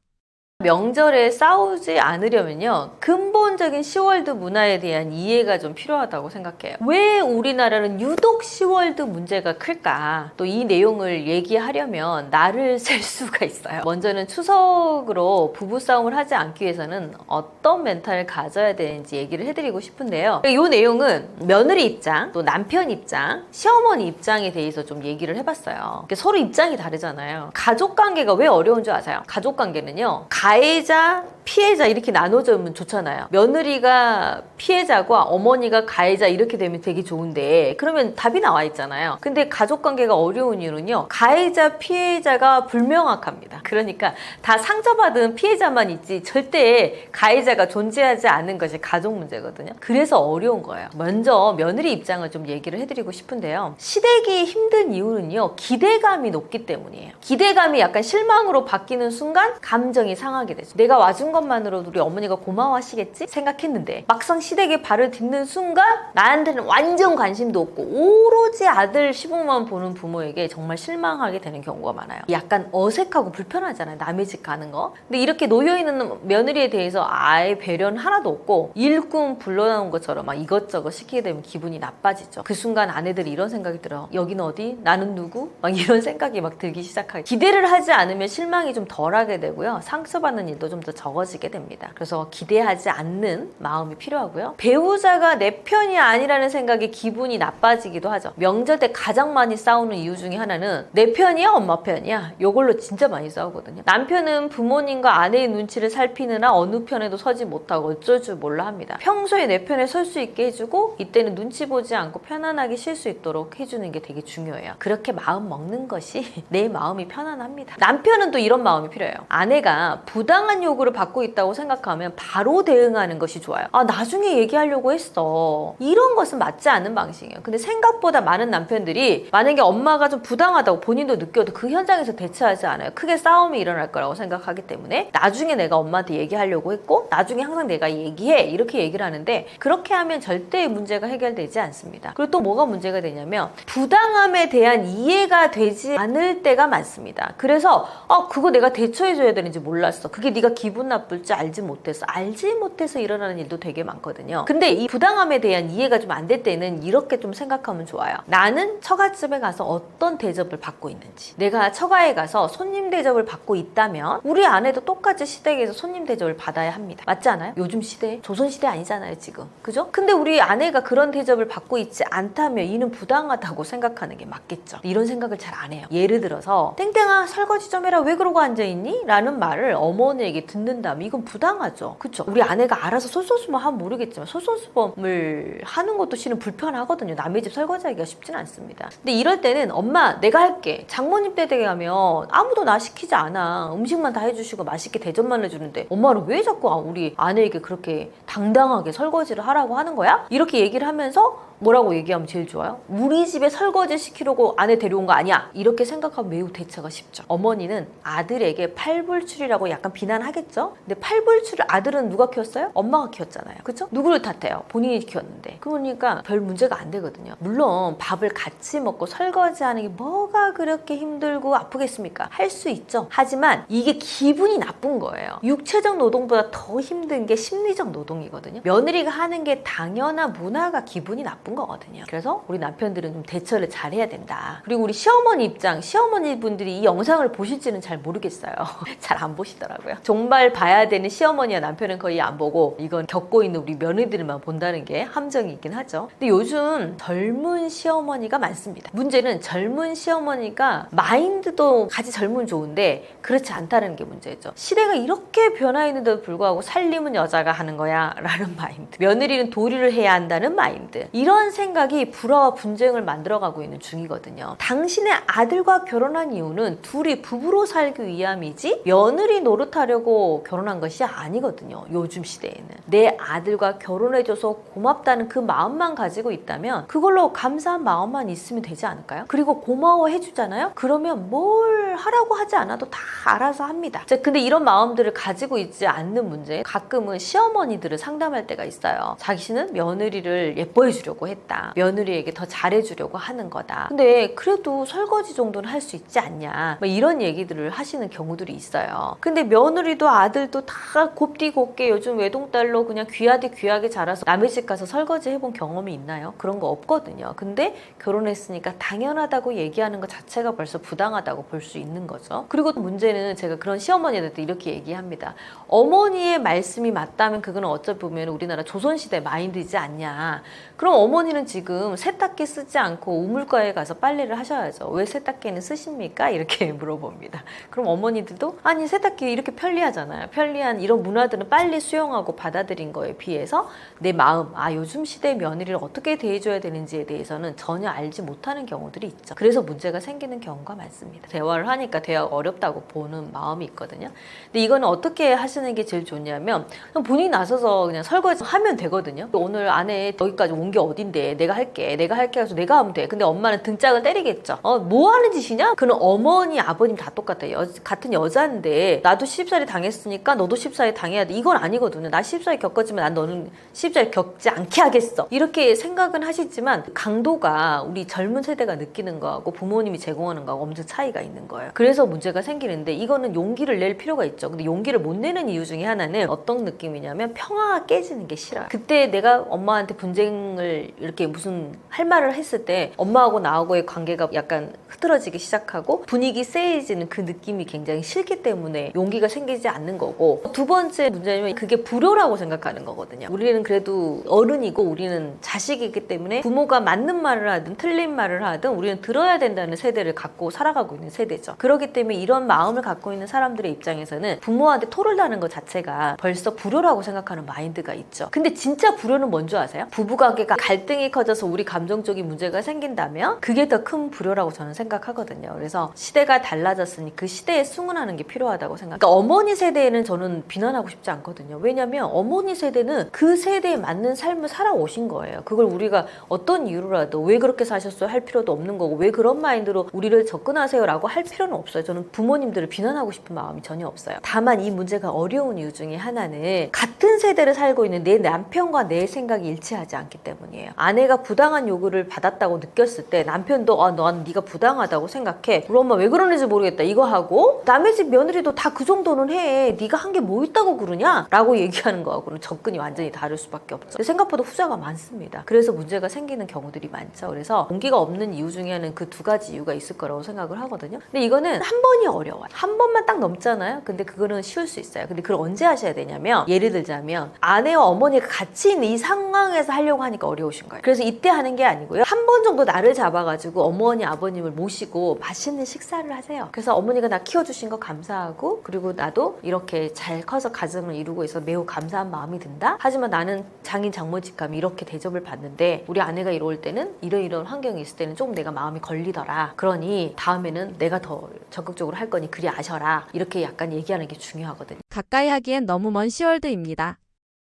명절에 싸우지 않으려면요 근본적인 시월드 문화에 대한 이해가 좀 필요하다고 생각해요. 왜 우리나라는 유독 시월드 문제가 클까? 또 이 내용을 얘기하려면 날을 셀 수가 있어요. 먼저는 추석으로 부부싸움을 하지 않기 위해서는 어떤 멘탈을 가져야 되는지 얘기를 해드리고 싶은데요. 이 내용은 며느리 입장, 또 남편 입장, 시어머니 입장에 대해서 좀 얘기를 해봤어요. 서로 입장이 다르잖아요. 가족관계가 왜 어려운 줄 아세요? 가족관계는요 가해자, 피해자 이렇게 나눠주면 좋잖아요. 며느리가 피해자고 어머니가 가해자 이렇게 되면 되게 좋은데 그러면 답이 나와 있잖아요. 근데 가족관계가 어려운 이유는요 가해자, 피해자가 불명확합니다. 그러니까 다 상처받은 피해자만 있지 절대 가해자가 존재하지 않는 것이 가족 문제거든요. 그래서 어려운 거예요. 먼저 며느리 입장을 좀 얘기를 해드리고 싶은데요. 시댁이 힘든 이유는요 기대감이 높기 때문이에요. 기대감이 약간 실망으로 바뀌는 순간 감정이 상하게 상하게 되죠. 내가 와준 것만으로도 우리 어머니가 고마워하시겠지 생각했는데 막상 시댁에 발을 딛는 순간 나한테는 완전 관심도 없고 오로지 아들 시부모만 보는 부모에게 정말 실망하게 되는 경우가 많아요. 약간 어색하고 불편하잖아요. 남의 집 가는 거. 근데 이렇게 놓여있는 며느리에 대해서 아예 배려는 하나도 없고 일꾼 불러나온 것처럼 막 이것저것 시키게 되면 기분이 나빠지죠. 그 순간 아내들이 이런 생각이 들어. 여긴 어디? 나는 누구? 막 이런 생각이 막 들기 시작하게. 기대를 하지 않으면 실망이 좀 덜하게 되고요. 상처받는 일도 좀 더 적어지게 됩니다. 그래서 기대하지 않는 마음이 필요하고요. 배우자가 내 편이 아니라는 생각에 기분이 나빠지기도 하죠. 명절 때 가장 많이 싸우는 이유 중에 하나는 내 편이야? 엄마 편이야? 이걸로 진짜 많이 싸우거든요. 남편은 부모님과 아내의 눈치를 살피느라 어느 편에도 서지 못하고 어쩔 줄 몰라 합니다. 평소에 내 편에 설 수 있게 해주고 이때는 눈치 보지 않고 편안하게 쉴 수 있도록 해주는 게 되게 중요해요. 그렇게 마음 먹는 것이 내 마음이 편안합니다. 남편은 또 이런 마음이 필요해요. 아내가 부당한 요구를 받고 있다고 생각하면 바로 대응하는 것이 좋아요. 아, 나중에 얘기하려고 했어. 이런 것은 맞지 않는 방식이에요. 근데 생각보다 많은 남편들이 만약에 엄마가 좀 부당하다고 본인도 느껴도 그 현장에서 대처하지 않아요. 크게 싸움이 일어날 거라고 생각하기 때문에 나중에 내가 엄마한테 얘기하려고 했고 나중에 항상 내가 얘기해 이렇게 얘기를 하는데 그렇게 하면 절대 문제가 해결되지 않습니다. 그리고 또 뭐가 문제가 되냐면 부당함에 대한 이해가 되지 않을 때가 많습니다. 그래서 그거 내가 대처해줘야 되는지 몰랐어. 그게 네가 기분 나쁠 줄 알지 못해서 일어나는 일도 되게 많거든요. 근데 이 부당함에 대한 이해가 좀 안 될 때는 이렇게 좀 생각하면 좋아요. 나는 처갓집에 가서 어떤 대접을 받고 있는지, 내가 처가에 가서 손님 대접을 받고 있다면 우리 아내도 똑같이 시댁에서 손님 대접을 받아야 합니다. 맞지 않아요? 요즘 시대 조선시대 아니잖아요 지금. 그죠? 근데 우리 아내가 그런 대접을 받고 있지 않다면 이는 부당하다고 생각하는 게 맞겠죠. 이런 생각을 잘 안 해요. 예를 들어서 땡땡아 설거지 좀 해라 왜 그러고 앉아있니? 라는 말을 어머니에게 듣는다면 이건 부당하죠. 그쵸? 우리 아내가 알아서 솔선수범 하면 모르겠지만 솔선수범을 하는 것도 실은 불편하거든요. 남의 집 설거지하기가 쉽진 않습니다. 근데 이럴 때는 엄마 내가 할게. 장모님 댁에 가면 아무도 나 시키지 않아. 음식만 다 해주시고 맛있게 대접만 해주는데 엄마는 왜 자꾸 우리 아내에게 그렇게 당당하게 설거지를 하라고 하는 거야? 이렇게 얘기를 하면서 뭐라고 얘기하면 제일 좋아요? 우리 집에 설거지 시키려고 아내 데려온 거 아니야? 이렇게 생각하면 매우 대처가 쉽죠. 어머니는 아들에게 팔불출이라고 약간 비난하겠죠? 근데 팔불출을 아들은 누가 키웠어요? 엄마가 키웠잖아요. 그쵸? 누구를 탓해요? 본인이 키웠는데. 그러니까 별 문제가 안 되거든요. 물론 밥을 같이 먹고 설거지하는 게 뭐가 그렇게 힘들고 아프겠습니까? 할 수 있죠. 하지만 이게 기분이 나쁜 거예요. 육체적 노동보다 더 힘든 게 심리적 노동이거든요. 며느리가 하는 게 당연한 문화가 기분이 나쁜 거거든요. 그래서 우리 남편들은 좀 대처를 잘해야 된다. 그리고 우리 시어머니 입장, 시어머니 분들이 이 영상을 보실지는 잘 모르겠어요. 잘 안 보시더라고요. 정말 봐야 되는 시어머니와 남편은 거의 안 보고 이건 겪고 있는 우리 며느리들만 본다는 게 함정이 있긴 하죠. 근데 요즘 젊은 시어머니가 많습니다. 문제는 젊은 시어머니가 마인드도 같이 젊으면 좋은데 그렇지 않다는 게 문제죠. 시대가 이렇게 변화 있는데도 불구하고 살림은 여자가 하는 거야 라는 마인드, 며느리는 도리를 해야 한다는 마인드, 이런 생각이 불화와 분쟁을 만들어가고 있는 중이거든요. 당신의 아들과 결혼한 이유는 둘이 부부로 살기 위함이지 며느리 노릇하려고 결혼한 것이 아니거든요. 요즘 시대에는 내 아들과 결혼해줘서 고맙다는 그 마음만 가지고 있다면 그걸로 감사한 마음만 있으면 되지 않을까요? 그리고 고마워해주잖아요? 그러면 뭘 하라고 하지 않아도 다 알아서 합니다. 근데 이런 마음들을 가지고 있지 않는 문제, 가끔은 시어머니들을 상담할 때가 있어요. 자기는 며느리를 예뻐해주려고 했다. 며느리에게 더 잘해주려고 하는 거다. 근데 그래도 설거지 정도는 할 수 있지 않냐. 이런 얘기들을 하시는 경우들이 있어요. 근데 며느리도 아들도 다 곱디곱게 요즘 외동딸로 그냥 귀하디 귀하게 자라서 남의 집 가서 설거지 해본 경험이 있나요? 그런 거 없거든요. 근데 결혼했으니까 당연하다고 얘기하는 것 자체가 벌써 부당하다고 볼 수 있는 거죠. 그리고 문제는 제가 그런 시어머니들도 이렇게 얘기합니다. 어머니의 말씀이 맞다면 그거는 어차피 보면 우리나라 조선시대 마인드이지 않냐. 그럼 어머니는 지금 세탁기 쓰지 않고 우물가에 가서 빨래를 하셔야죠. 왜 세탁기는 쓰십니까? 이렇게 물어봅니다. 그럼 어머니들도 아니 세탁기 이렇게 편리하잖아요. 편리한 이런 문화들은 빨리 수용하고 받아들인 거에 비해서 내 마음, 요즘 시대의 며느리를 어떻게 대해줘야 되는지에 대해서는 전혀 알지 못하는 경우들이 있죠. 그래서 문제가 생기는 경우가 많습니다. 대화를 하니까 대화가 어렵다고 보는 마음이 있거든요. 근데 이거는 어떻게 하시는 게 제일 좋냐면 그냥 본인이 나서서 그냥 설거지 하면 되거든요. 오늘 안에 여기까지 온 게 어딘데 내가 할게 해서 내가 하면 돼. 근데 엄마는 등짝을 때리겠죠. 뭐 하는 짓이냐? 그는 어머니 아버님 다 똑같아요. 같은 여자인데 나도 나도 시집살이 당했으니까 너도 시집살이 당해야 돼. 이건 아니거든요. 나 시집살이 겪었지만 난 너는 시집살이 겪지 않게 하겠어. 이렇게 생각은 하시지만 강도가 우리 젊은 세대가 느끼는 거하고 부모님이 제공하는 거하고 엄청 차이가 있는 거예요. 그래서 문제가 생기는데 이거는 용기를 낼 필요가 있죠. 근데 용기를 못 내는 이유 중에 하나는 어떤 느낌이냐면 평화가 깨지는 게 싫어요. 그때 내가 엄마한테 분쟁을 이렇게 무슨 할 말을 했을 때 엄마하고 나하고의 관계가 약간 흐트러지기 시작하고 분위기 쎄해지는 그 느낌이 굉장히 싫기 때문에 용기가 생기지 않는 거고, 두 번째 문제는 그게 불효라고 생각하는 거거든요. 우리는 그래도 어른이고 우리는 자식이기 때문에 부모가 맞는 말을 하든 틀린 말을 하든 우리는 들어야 된다는 세대를 갖고 살아가고 있는 세대죠. 그렇기 때문에 이런 마음을 갖고 있는 사람들의 입장에서는 부모한테 토를 다는 것 자체가 벌써 불효라고 생각하는 마인드가 있죠. 근데 진짜 불효는 뭔지 아세요? 부부관계가 갈등이 커져서 우리 감정적인 문제가 생긴다면 그게 더 큰 불효라고 저는 생각하거든요. 그래서 시대가 달라졌으니 그 시대에 승운하는 게 필요하다고 생각해요. 그러니까 어머니 세대에는 저는 비난하고 싶지 않거든요. 왜냐면 어머니 세대는 그 세대에 맞는 삶을 살아오신 거예요. 그걸 우리가 어떤 이유로라도 왜 그렇게 사셨어요 할 필요도 없는 거고, 왜 그런 마인드로 우리를 접근하세요 라고 할 필요는 없어요. 저는 부모님들을 비난하고 싶은 마음이 전혀 없어요. 다만 이 문제가 어려운 이유 중에 하나는 같은 세대를 살고 있는 내 남편과 내 생각이 일치하지 않기 때문이에요. 아내가 부당한 요구를 받았다고 느꼈을 때 남편도 넌 네가 부당하다고 생각해. 우리 엄마 왜 그러는지 모르겠다 이거 하고, 남의 집 며느리도 다 그 정도는 해. 네가 한 게 뭐 있다고 그러냐? 라고 얘기하는 거하고는 접근이 완전히 다를 수밖에 없죠. 생각보다 후자가 많습니다. 그래서 문제가 생기는 경우들이 많죠. 그래서 용기가 없는 이유 중에 하나는 그 두 가지 이유가 있을 거라고 생각을 하거든요. 근데 이거는 한 번이 어려워요. 한 번만 딱 넘잖아요. 근데 그거는 쉬울 수 있어요. 근데 그걸 언제 하셔야 되냐면, 예를 들자면 아내와 어머니가 같이 있는 이 상황에서 하려고 하니까 어려우신 거예요. 그래서 이때 하는 게 아니고요. 한 번 정도 나를 잡아가지고 어머니 아버님을 모시고 맛있는 식사를 하세요. 그래서 어머니가 나 키워주신 거 감사하고, 그리고 나도 이렇게 잘 커서 가정을 이루고 있어 매우 감사한 마음이 든다. 하지만 나는 장인 장모집 가면 이렇게 대접을 받는데 우리 아내가 이럴 때는 이런 환경이 있을 때는 조금 내가 마음이 걸리더라. 그러니 다음에는 내가 더 적극적으로 할 거니 그리 아셔라. 이렇게 약간 얘기하는 게 중요하거든요. 가까이 하기엔 너무 먼 시월드입니다.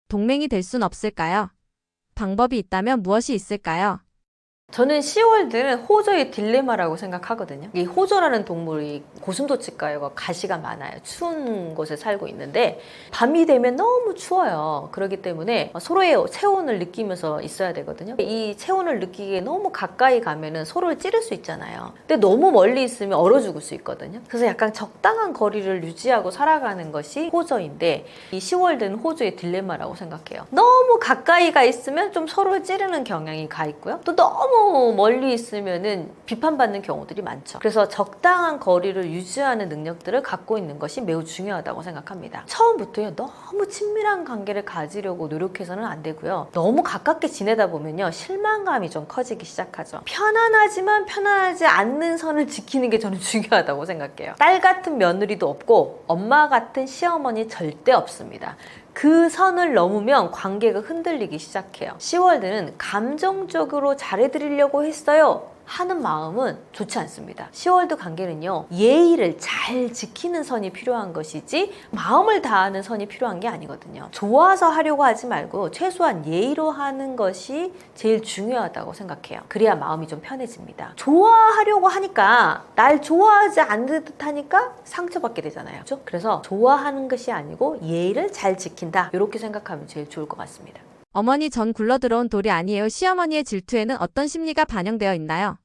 동맹이 될 순 없을까요? 방법이 있다면 무엇이 있을까요? 저는 시월드는 호저의 딜레마라고 생각하거든요. 이 호저라는 동물이 고슴도치과에 가시가 많아요. 추운 곳에 살고 있는데 밤이 되면 너무 추워요. 그렇기 때문에 서로의 체온을 느끼면서 있어야 되거든요. 이 체온을 느끼기에 너무 가까이 가면은 서로를 찌를 수 있잖아요. 근데 너무 멀리 있으면 얼어 죽을 수 있거든요. 그래서 약간 적당한 거리를 유지하고 살아가는 것이 호저인데, 이 시월드는 호저의 딜레마라고 생각해요. 너무 가까이가 있으면 좀 서로를 찌르는 경향이 가 있고요. 또 너무 멀리 있으면은 비판받는 경우들이 많죠. 그래서 적당한 거리를 유지하는 능력들을 갖고 있는 것이 매우 중요하다고 생각합니다. 처음부터요, 너무 친밀한 관계를 가지려고 노력해서는 안 되고요. 너무 가깝게 지내다 보면요, 실망감이 좀 커지기 시작하죠. 편안하지만 편안하지 않는 선을 지키는 게 저는 중요하다고 생각해요. 딸 같은 며느리도 없고 엄마 같은 시어머니 절대 없습니다. 그 선을 넘으면 관계가 흔들리기 시작해요. 시월드는 감정적으로 잘해드리려고 했어요 하는 마음은 좋지 않습니다. 시월드 관계는요, 예의를 잘 지키는 선이 필요한 것이지 마음을 다하는 선이 필요한 게 아니거든요. 좋아서 하려고 하지 말고 최소한 예의로 하는 것이 제일 중요하다고 생각해요. 그래야 마음이 좀 편해집니다. 좋아하려고 하니까 날 좋아하지 않는 듯 하니까 상처받게 되잖아요. 그렇죠? 그래서 좋아하는 것이 아니고 예의를 잘 지킨다, 이렇게 생각하면 제일 좋을 것 같습니다. 어머니 전 굴러들어온 돌이 아니에요. 시어머니의 질투에는 어떤 심리가 반영되어 있나요?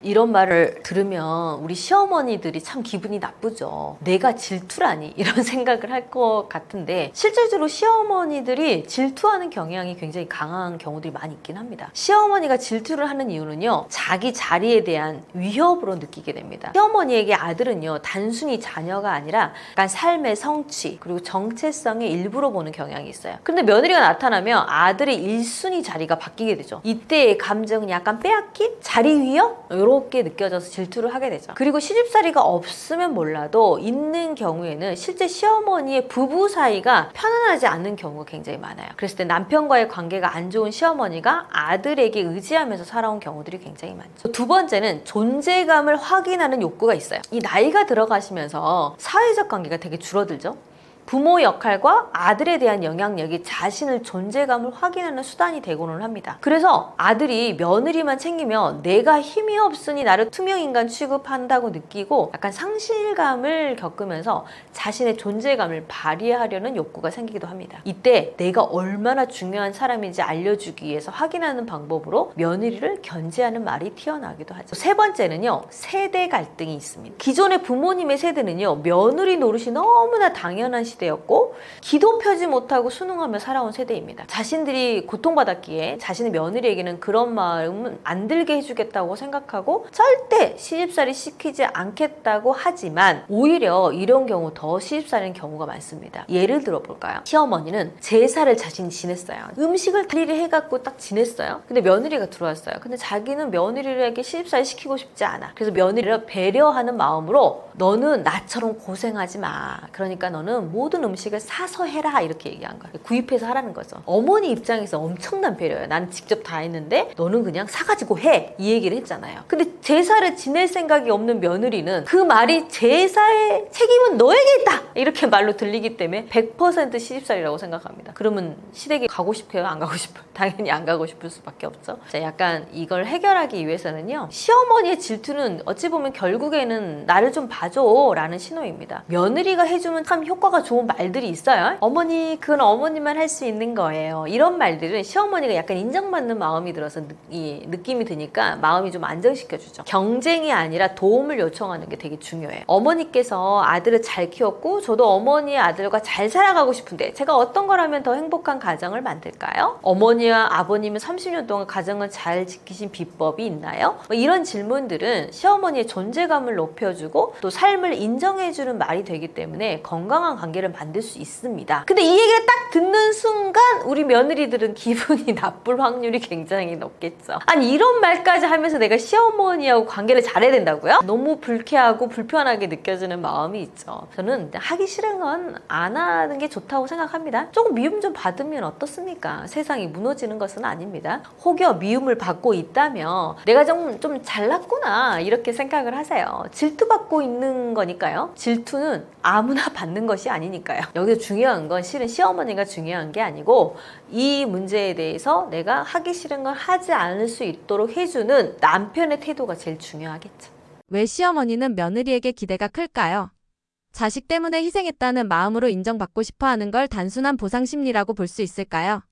이런 말을 들으면 우리 시어머니들이 참 기분이 나쁘죠. 내가 질투라니 이런 생각을 할 것 같은데, 실질적으로 시어머니들이 질투하는 경향이 굉장히 강한 경우들이 많이 있긴 합니다. 시어머니가 질투를 하는 이유는요, 자기 자리에 대한 위협으로 느끼게 됩니다. 시어머니에게 아들은요, 단순히 자녀가 아니라 약간 삶의 성취 그리고 정체성의 일부로 보는 경향이 있어요. 근데 며느리가 나타나면 아들의 1순위 자리가 바뀌게 되죠. 이때의 감정은 약간 빼앗김? 자리 위협? 이렇게 느껴져서 질투를 하게 되죠. 그리고 시집살이가 없으면 몰라도 있는 경우에는 실제 시어머니의 부부 사이가 편안하지 않는 경우가 굉장히 많아요. 그랬을 때 남편과의 관계가 안 좋은 시어머니가 아들에게 의지하면서 살아온 경우들이 굉장히 많죠. 두 번째는 존재감을 확인하는 욕구가 있어요. 이 나이가 들어가시면서 사회적 관계가 되게 줄어들죠. 부모 역할과 아들에 대한 영향력이 자신의 존재감을 확인하는 수단이 되고는 합니다. 그래서 아들이 며느리만 챙기면 내가 힘이 없으니 나를 투명인간 취급한다고 느끼고 약간 상실감을 겪으면서 자신의 존재감을 발휘하려는 욕구가 생기기도 합니다. 이때 내가 얼마나 중요한 사람인지 알려주기 위해서 확인하는 방법으로 며느리를 견제하는 말이 튀어나오기도 하죠. 세 번째는요, 세대 갈등이 있습니다. 기존의 부모님의 세대는요, 며느리 노릇이 너무나 당연한 시대였고 기도 펴지 못하고 순응하며 살아온 세대입니다. 자신들이 고통받았기에 자신의 며느리에게는 그런 마음은 안 들게 해주겠다고 생각하고 절대 시집살이 시키지 않겠다고 하지만 오히려 이런 경우 더 시집살이는 경우가 많습니다. 예를 들어 볼까요? 시어머니는 제사를 자신이 지냈어요. 음식을 일일이 해갖고 딱 지냈어요. 근데 며느리가 들어왔어요. 근데 자기는 며느리에게 시집살이 시키고 싶지 않아. 그래서 며느리를 배려하는 마음으로 너는 나처럼 고생하지 마. 그러니까 너는 모든 음식을 사서 해라. 이렇게 얘기한 거예요. 구입해서 하라는 거죠. 어머니 입장에서 엄청난 배려예요. 나는 직접 다 했는데 너는 그냥 사가지고 해. 이 얘기를 했잖아요. 근데 제사를 지낼 생각이 없는 며느리는 그 말이 제사의 책임은 너에게 있다. 이렇게 말로 들리기 때문에 100% 시집살이라고 생각합니다. 그러면 시댁에 가고 싶어요? 안 가고 싶어요? 당연히 안 가고 싶을 수밖에 없죠. 자, 약간 이걸 해결하기 위해서는요. 시어머니의 질투는 어찌 보면 결국에는 나를 좀 봐줘 라는 신호입니다. 며느리가 해주면 참 효과가 좋은 말들이 있어요. 어머니 그건 어머니만 할 수 있는 거예요. 이런 말들은 시어머니가 약간 인정받는 마음이 들어서 이 느낌이 드니까 마음이 좀 안정시켜주죠. 경쟁이 아니라 도움을 요청하는 게 되게 중요해요. 어머니께서 아들을 잘 키웠고 저도 어머니의 아들과 잘 살아가고 싶은데 제가 어떤 거라면 더 행복한 가정을 만들까요? 어머니와 아버님은 30년 동안 가정을 잘 지키신 비법이 있나요? 이런 질문들은 시어머니의 존재감을 높여주고 또 삶을 인정해주는 말이 되기 때문에 건강한 관계를 만들 수 있습니다. 근데 이 얘기를 딱 듣는 순간 우리 며느리들은 기분이 나쁠 확률이 굉장히 높겠죠. 아니 이런 말까지 하면서 내가 시어머니하고 관계를 잘해야 된다고요? 너무 불쾌하고 불편하게 느껴지는 마음이 있죠. 저는 하기 싫은 건 안 하는 게 좋다고 생각합니다. 조금 미움 좀 받으면 어떻습니까? 세상이 무너지는 것은 아닙니다. 혹여 미움을 받고 있다면 내가 좀 잘났구나 이렇게 생각을 하세요. 질투받고 있는 거니까요. 질투는 아무나 받는 것이 아니니까요. 여기서 중요한 건 실은 시어머니가 중요한 게 아니고 이 문제에 대해서 내가 하기 싫은 걸 하지 않을 수 있도록 해주는 남편의 태도가 제일 중요하겠죠. 왜 시어머니는 며느리에게 기대가 클까요? 자식 때문에 희생했다는 마음으로 인정받고 싶어 하는 걸 단순한 보상 심리라고 볼 수 있을까요?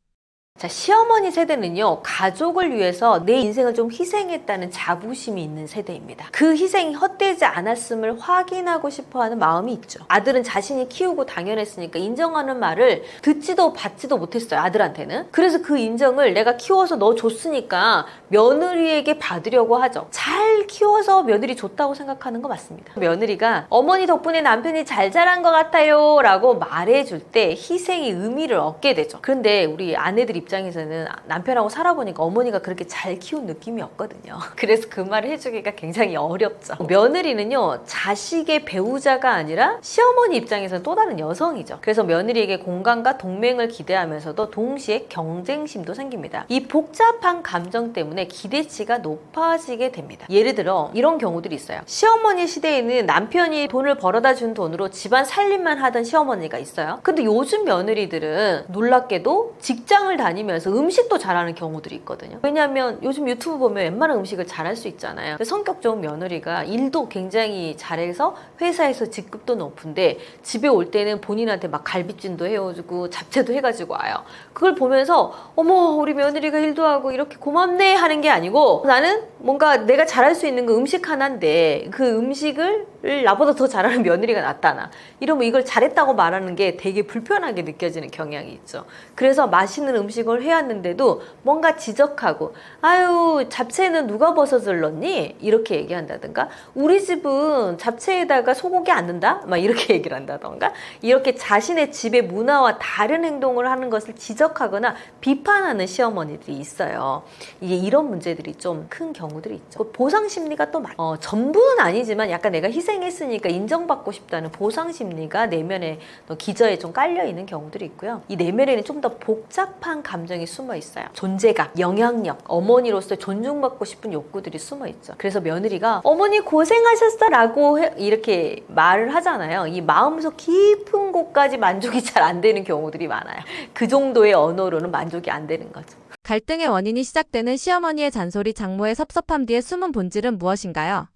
자, 시어머니 세대는요, 가족을 위해서 내 인생을 좀 희생했다는 자부심이 있는 세대입니다. 그 희생이 헛되지 않았음을 확인하고 싶어 하는 마음이 있죠. 아들은 자신이 키우고 당연했으니까 인정하는 말을 듣지도 받지도 못했어요, 아들한테는. 그래서 그 인정을 내가 키워서 너 줬으니까 며느리에게 받으려고 하죠. 잘 키워서 며느리 줬다고 생각하는 거 맞습니다. 며느리가 어머니 덕분에 남편이 잘 자란 것 같아요 라고 말해줄 때 희생의 의미를 얻게 되죠. 그런데 우리 아내들 입장에서는 남편하고 살아보니까 어머니가 그렇게 잘 키운 느낌이 없거든요. 그래서 그 말을 해주기가 굉장히 어렵죠. 며느리는요, 자식의 배우자가 아니라 시어머니 입장에서는 또 다른 여성이죠. 그래서 며느리에게 공감과 동맹을 기대하면서도 동시에 경쟁심도 생깁니다. 이 복잡한 감정 때문에 기대치가 높아지게 됩니다. 예를 들어 이런 경우들이 있어요. 시어머니 시대에는 남편이 돈을 벌어다 준 돈으로 집안 살림만 하던 시어머니가 있어요. 근데 요즘 며느리들은 놀랍게도 직장을 다니면서 음식도 잘하는 경우들이 있거든요. 왜냐하면 요즘 유튜브 보면 웬만한 음식을 잘할 수 있잖아요. 성격 좋은 며느리가 일도 굉장히 잘해서 회사에서 직급도 높은데 집에 올 때는 본인한테 막 갈비찜도 해주고 잡채도 해가지고 와요. 그걸 보면서 어머 우리 며느리가 일도 하고 이렇게 고맙네 하는 게 아니고 나는 뭔가 내가 잘할 수 있는 거 음식 하나인데 그 음식을 나보다 더 잘하는 며느리가 나타나. 이러면 이걸 잘했다고 말하는 게 되게 불편하게 느껴지는 경향이 있죠. 그래서 맛있는 음식을 해왔는데도 뭔가 지적하고 아유 잡채는 누가 버섯을 넣니? 이렇게 얘기한다든가 우리 집은 잡채에다가 소고기 안 넣는다? 막 이렇게 얘기를 한다던가 이렇게 자신의 집의 문화와 다른 행동을 하는 것을 지적하거나 비판하는 시어머니들이 있어요. 이게 이런 문제들이 좀 큰 경우 경우들이 있죠. 그 보상 심리가 또 전부는 아니지만 약간 내가 희생했으니까 인정받고 싶다는 보상 심리가 내면에 기저에 좀 깔려 있는 경우들이 있고요. 이 내면에는 좀 더 복잡한 감정이 숨어 있어요. 존재감, 영향력, 어머니로서 존중받고 싶은 욕구들이 숨어 있죠. 그래서 며느리가 어머니 고생하셨어 라고 이렇게 말을 하잖아요. 이 마음속 깊은 곳까지 만족이 잘 안 되는 경우들이 많아요. 그 정도의 언어로는 만족이 안 되는 거죠. 갈등의 원인이 시작되는 시어머니의 잔소리, 장모의 섭섭함 뒤에 숨은 본질은 무엇인가요?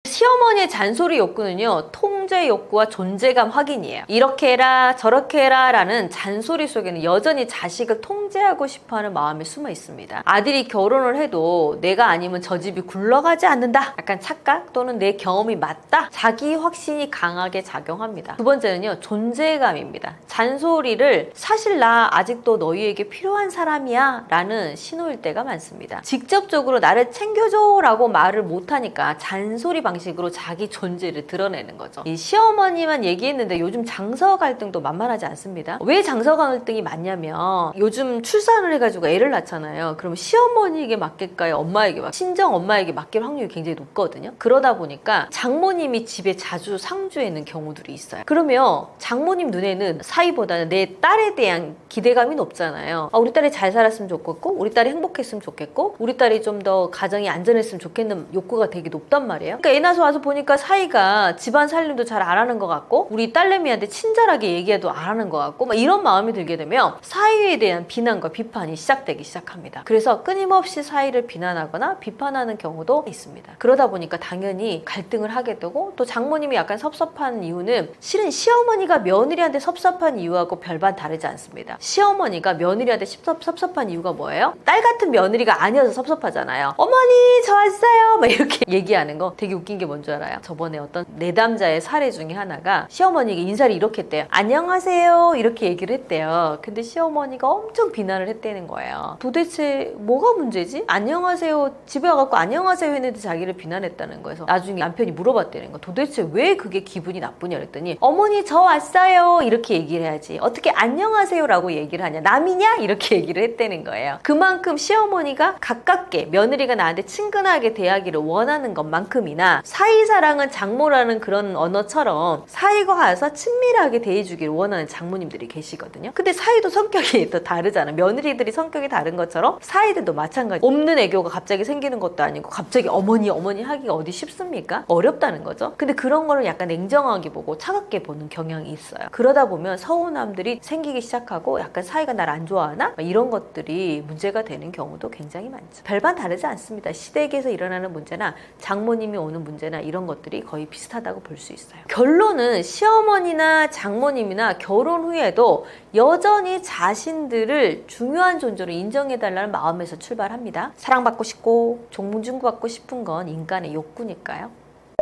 시어머니의 잔소리 욕구는요, 통제 욕구와 존재감 확인이에요. 이렇게 해라 저렇게 해라 라는 잔소리 속에는 여전히 자식을 통제하고 싶어하는 마음이 숨어 있습니다. 아들이 결혼을 해도 내가 아니면 저 집이 굴러가지 않는다, 약간 착각 또는 내 경험이 맞다, 자기 확신이 강하게 작용합니다. 두 번째는요, 존재감입니다. 잔소리를 사실 나 아직도 너희에게 필요한 사람이야 라는 신호일 때가 많습니다. 직접적으로 나를 챙겨줘 라고 말을 못하니까 잔소리 방식으로 자기 존재를 드러내는 거죠. 이 시어머니만 얘기했는데 요즘 장서 갈등도 만만하지 않습니다. 왜 장서 갈등이 많냐면 요즘 출산을 해가지고 애를 낳잖아요. 그럼 시어머니에게 맡길까요? 엄마에게 친정 엄마에게 맡길 확률이 굉장히 높거든요. 그러다 보니까 장모님이 집에 자주 상주해 있는 경우들이 있어요. 그러면 장모님 눈에는 사위보다는 내 딸에 대한 기대감이 높잖아요. 우리 딸이 잘 살았으면 좋겠고 우리 딸이 행복했으면 좋겠고 우리 딸이 좀 더 가정이 안전했으면 좋겠는 욕구가 되게 높단 말이에요. 그러니까 애 낳아서 와서 보니까 사위가 집안 살림도 잘 안 하는 것 같고 우리 딸내미한테 친절하게 얘기해도 안 하는 것 같고 막 이런 마음이 들게 되면 사위에 대한 비난과 비판이 시작되기 시작합니다. 그래서 끊임없이 사위를 비난하거나 비판하는 경우도 있습니다. 그러다 보니까 당연히 갈등을 하게 되고 또 장모님이 약간 섭섭한 이유는 실은 시어머니가 며느리한테 섭섭한 이유하고 별반 다르지 않습니다. 시어머니가 며느리한테 섭섭한 이유가 뭐예요? 딸 같은 며느리가 아니어서 섭섭하잖아요. 어머니 저 왔어요 막 이렇게 얘기하는 거 되게 웃긴 게 뭔 줄 알아요? 저번에 어떤 내담자의 사례 중에 하나가 시어머니가 인사를 이렇게 했대요. 안녕하세요 이렇게 얘기를 했대요. 근데 시어머니가 엄청 비난을 했다는 거예요. 도대체 뭐가 문제지? 안녕하세요 집에 와갖고 안녕하세요 했는데 자기를 비난했다는 거예요. 나중에 남편이 물어봤다는 거. 도대체 왜 그게 기분이 나쁘냐 그랬더니 어머니 저 왔어요 이렇게 얘기를 해야지 어떻게 안녕하세요 라고 얘기를 하냐, 남이냐 이렇게 얘기를 했다는 거예요. 그만큼 시어머니가 가깝게 며느리가 나한테 친근하게 대하기를 원하는 것만큼이나 사위사랑은 장모라는 그런 언어처럼 사위가 와서 친밀하게 대해주기를 원하는 장모님들이 계시거든요. 근데 사위도 성격이 또 다르잖아. 며느리들이 성격이 다른 것처럼 사위들도 마찬가지. 없는 애교가 갑자기 생기는 것도 아니고 갑자기 어머니 하기가 어디 쉽습니까? 어렵다는 거죠. 근데 그런 거를 약간 냉정하게 보고 차갑게 보는 경향이 있어요. 그러다 보면 서운함들이 생기기 시작하고 약간 사위가 날 안 좋아하나? 이런 것들이 문제가 되는 경우도 굉장히 많죠. 별반 다르지 않습니다. 시댁에서 일어나는 문제나 장모님이 오는 문제나 이런 것들이 거의 비슷하다고 볼 수 있어요. 결론은 시어머니나 장모님이나 결혼 후에도 여전히 자신들을 중요한 존재로 인정해달라는 마음에서 출발합니다. 사랑받고 싶고 존중받고 싶은 건 인간의 욕구니까요.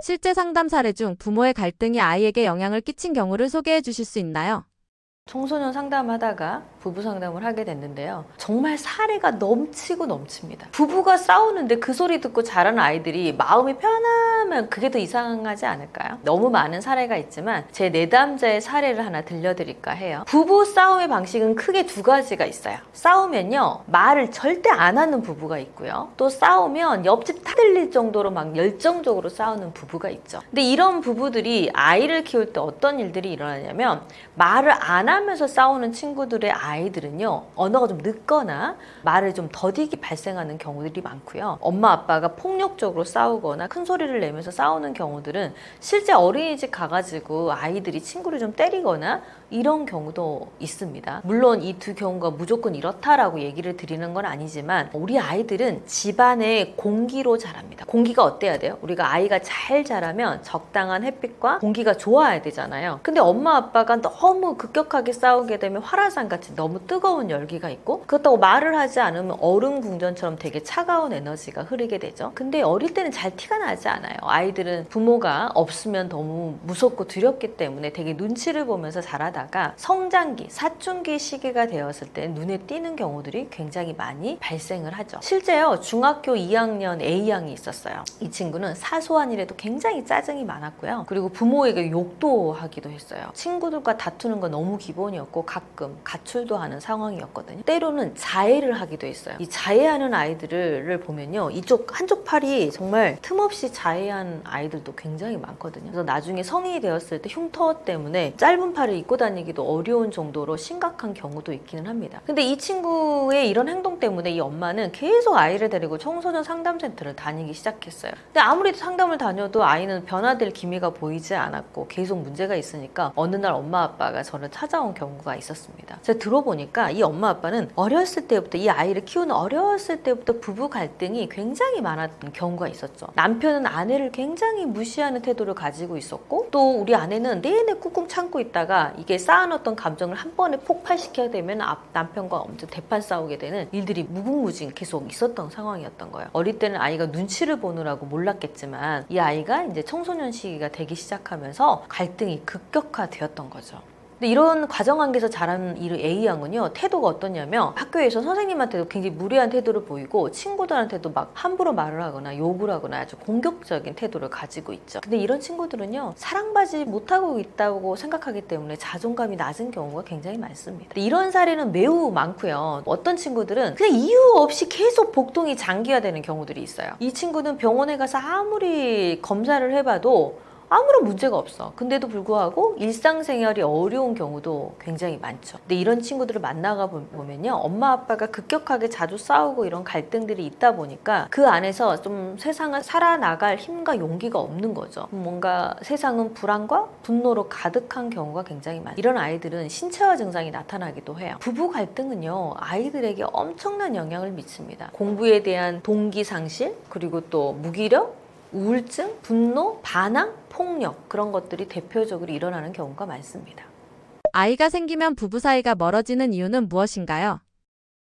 실제 상담 사례 중 부모의 갈등이 아이에게 영향을 끼친 경우를 소개해 주실 수 있나요? 청소년 상담하다가 부부 상담을 하게 됐는데요. 정말 사례가 넘치고 넘칩니다. 부부가 싸우는데 그 소리 듣고 자라는 아이들이 마음이 편하면 그게 더 이상하지 않을까요? 너무 많은 사례가 있지만 제 내담자의 사례를 하나 들려드릴까 해요. 부부 싸움의 방식은 크게 두 가지가 있어요. 싸우면요, 말을 절대 안 하는 부부가 있고요. 또 싸우면 옆집 타들릴 정도로 막 열정적으로 싸우는 부부가 있죠. 근데 이런 부부들이 아이를 키울 때 어떤 일들이 일어나냐면 말을 안 하면서 싸우는 친구들의 아이들은요, 언어가 좀 늦거나 말을 좀 더디게 발생하는 경우들이 많고요. 엄마 아빠가 폭력적으로 싸우거나 큰 소리를 내면서 싸우는 경우들은 실제 어린이집 가가지고 아이들이 친구를 좀 때리거나 이런 경우도 있습니다. 물론 이 두 경우가 무조건 이렇다라고 얘기를 드리는 건 아니지만 우리 아이들은 집안의 공기로 자랍니다. 공기가 어때야 돼요? 우리가 아이가 잘 자라면 적당한 햇빛과 공기가 좋아야 되잖아요. 근데 엄마 아빠가 너무 급격하게 싸우게 되면 화라산같이 너무 뜨거운 열기가 있고, 그렇다고 말을 하지 않으면 얼음 궁전처럼 되게 차가운 에너지가 흐르게 되죠. 근데 어릴 때는 잘 티가 나지 않아요. 아이들은 부모가 없으면 너무 무섭고 두렵기 때문에 되게 눈치를 보면서 자라다가 성장기, 사춘기 시기가 되었을 때 눈에 띄는 경우들이 굉장히 많이 발생을 하죠. 실제요, 중학교 2학년 A양이 있었어요. 이 친구는 사소한 일에도 굉장히 짜증이 많았고요. 그리고 부모에게 욕도 하기도 했어요. 친구들과 다투는 거 너무 기본이었고 가끔 가출도 하는 상황이었거든요. 때로는 자해를 하기도 했어요. 이 자해하는 아이들을 보면요, 한쪽 팔이 정말 틈없이 자해한 아이들도 굉장히 많거든요. 그래서 나중에 성인이 되었을 때 흉터 때문에 짧은 팔을 입고 다니기도 어려운 정도로 심각한 경우도 있기는 합니다. 근데 이 친구의 이런 행동 때문에 이 엄마는 계속 아이를 데리고 청소년 상담센터를 다니기 시작했어요. 근데 아무리 상담을 다녀도 아이는 변화될 기미가 보이지 않았고 계속 문제가 있으니까 어느 날 엄마 아빠가 저를 찾아온 경우가 있었습니다. 제가 들어보니까 이 엄마 아빠는 어렸을 때부터, 이 아이를 키우는 어렸을 때부터 부부 갈등이 굉장히 많았던 경우가 있었죠. 남편은 아내를 굉장히 무시하는 태도를 가지고 있었고, 또 우리 아내는 내내 꾹꾹 참고 있다가 이게 쌓아놓던 감정을 한 번에 폭발시켜야 되면 남편과 엄청 대판 싸우게 되는 일들이 무궁무진 계속 있었던 상황이었던 거예요. 어릴 때는 아이가 눈치를 보느라고 몰랐겠지만 이 아이가 이제 청소년 시기가 되기 시작하면서 갈등이 급격화되었던 거죠. 근데 이런 과정 안에서 자란 이 A양은요, 태도가 어떠냐면 학교에서 선생님한테도 굉장히 무례한 태도를 보이고 친구들한테도 막 함부로 말을 하거나 욕을 하거나 아주 공격적인 태도를 가지고 있죠. 근데 이런 친구들은요, 사랑받지 못하고 있다고 생각하기 때문에 자존감이 낮은 경우가 굉장히 많습니다. 이런 사례는 매우 많고요. 어떤 친구들은 그냥 이유 없이 계속 복통이 장기화되는 경우들이 있어요. 이 친구는 병원에 가서 아무리 검사를 해봐도 아무런 문제가 없어. 근데도 불구하고 일상생활이 어려운 경우도 굉장히 많죠. 근데 이런 친구들을 만나가 보면요, 엄마 아빠가 급격하게 자주 싸우고 이런 갈등들이 있다 보니까 그 안에서 좀 세상을 살아나갈 힘과 용기가 없는 거죠. 뭔가 세상은 불안과 분노로 가득한 경우가 굉장히 많아요. 이런 아이들은 신체화 증상이 나타나기도 해요. 부부 갈등은요, 아이들에게 엄청난 영향을 미칩니다. 공부에 대한 동기 상실, 그리고 또 무기력, 우울증, 분노, 반항, 폭력, 그런 것들이 대표적으로 일어나는 경우가 많습니다. 아이가 생기면 부부 사이가 멀어지는 이유는 무엇인가요?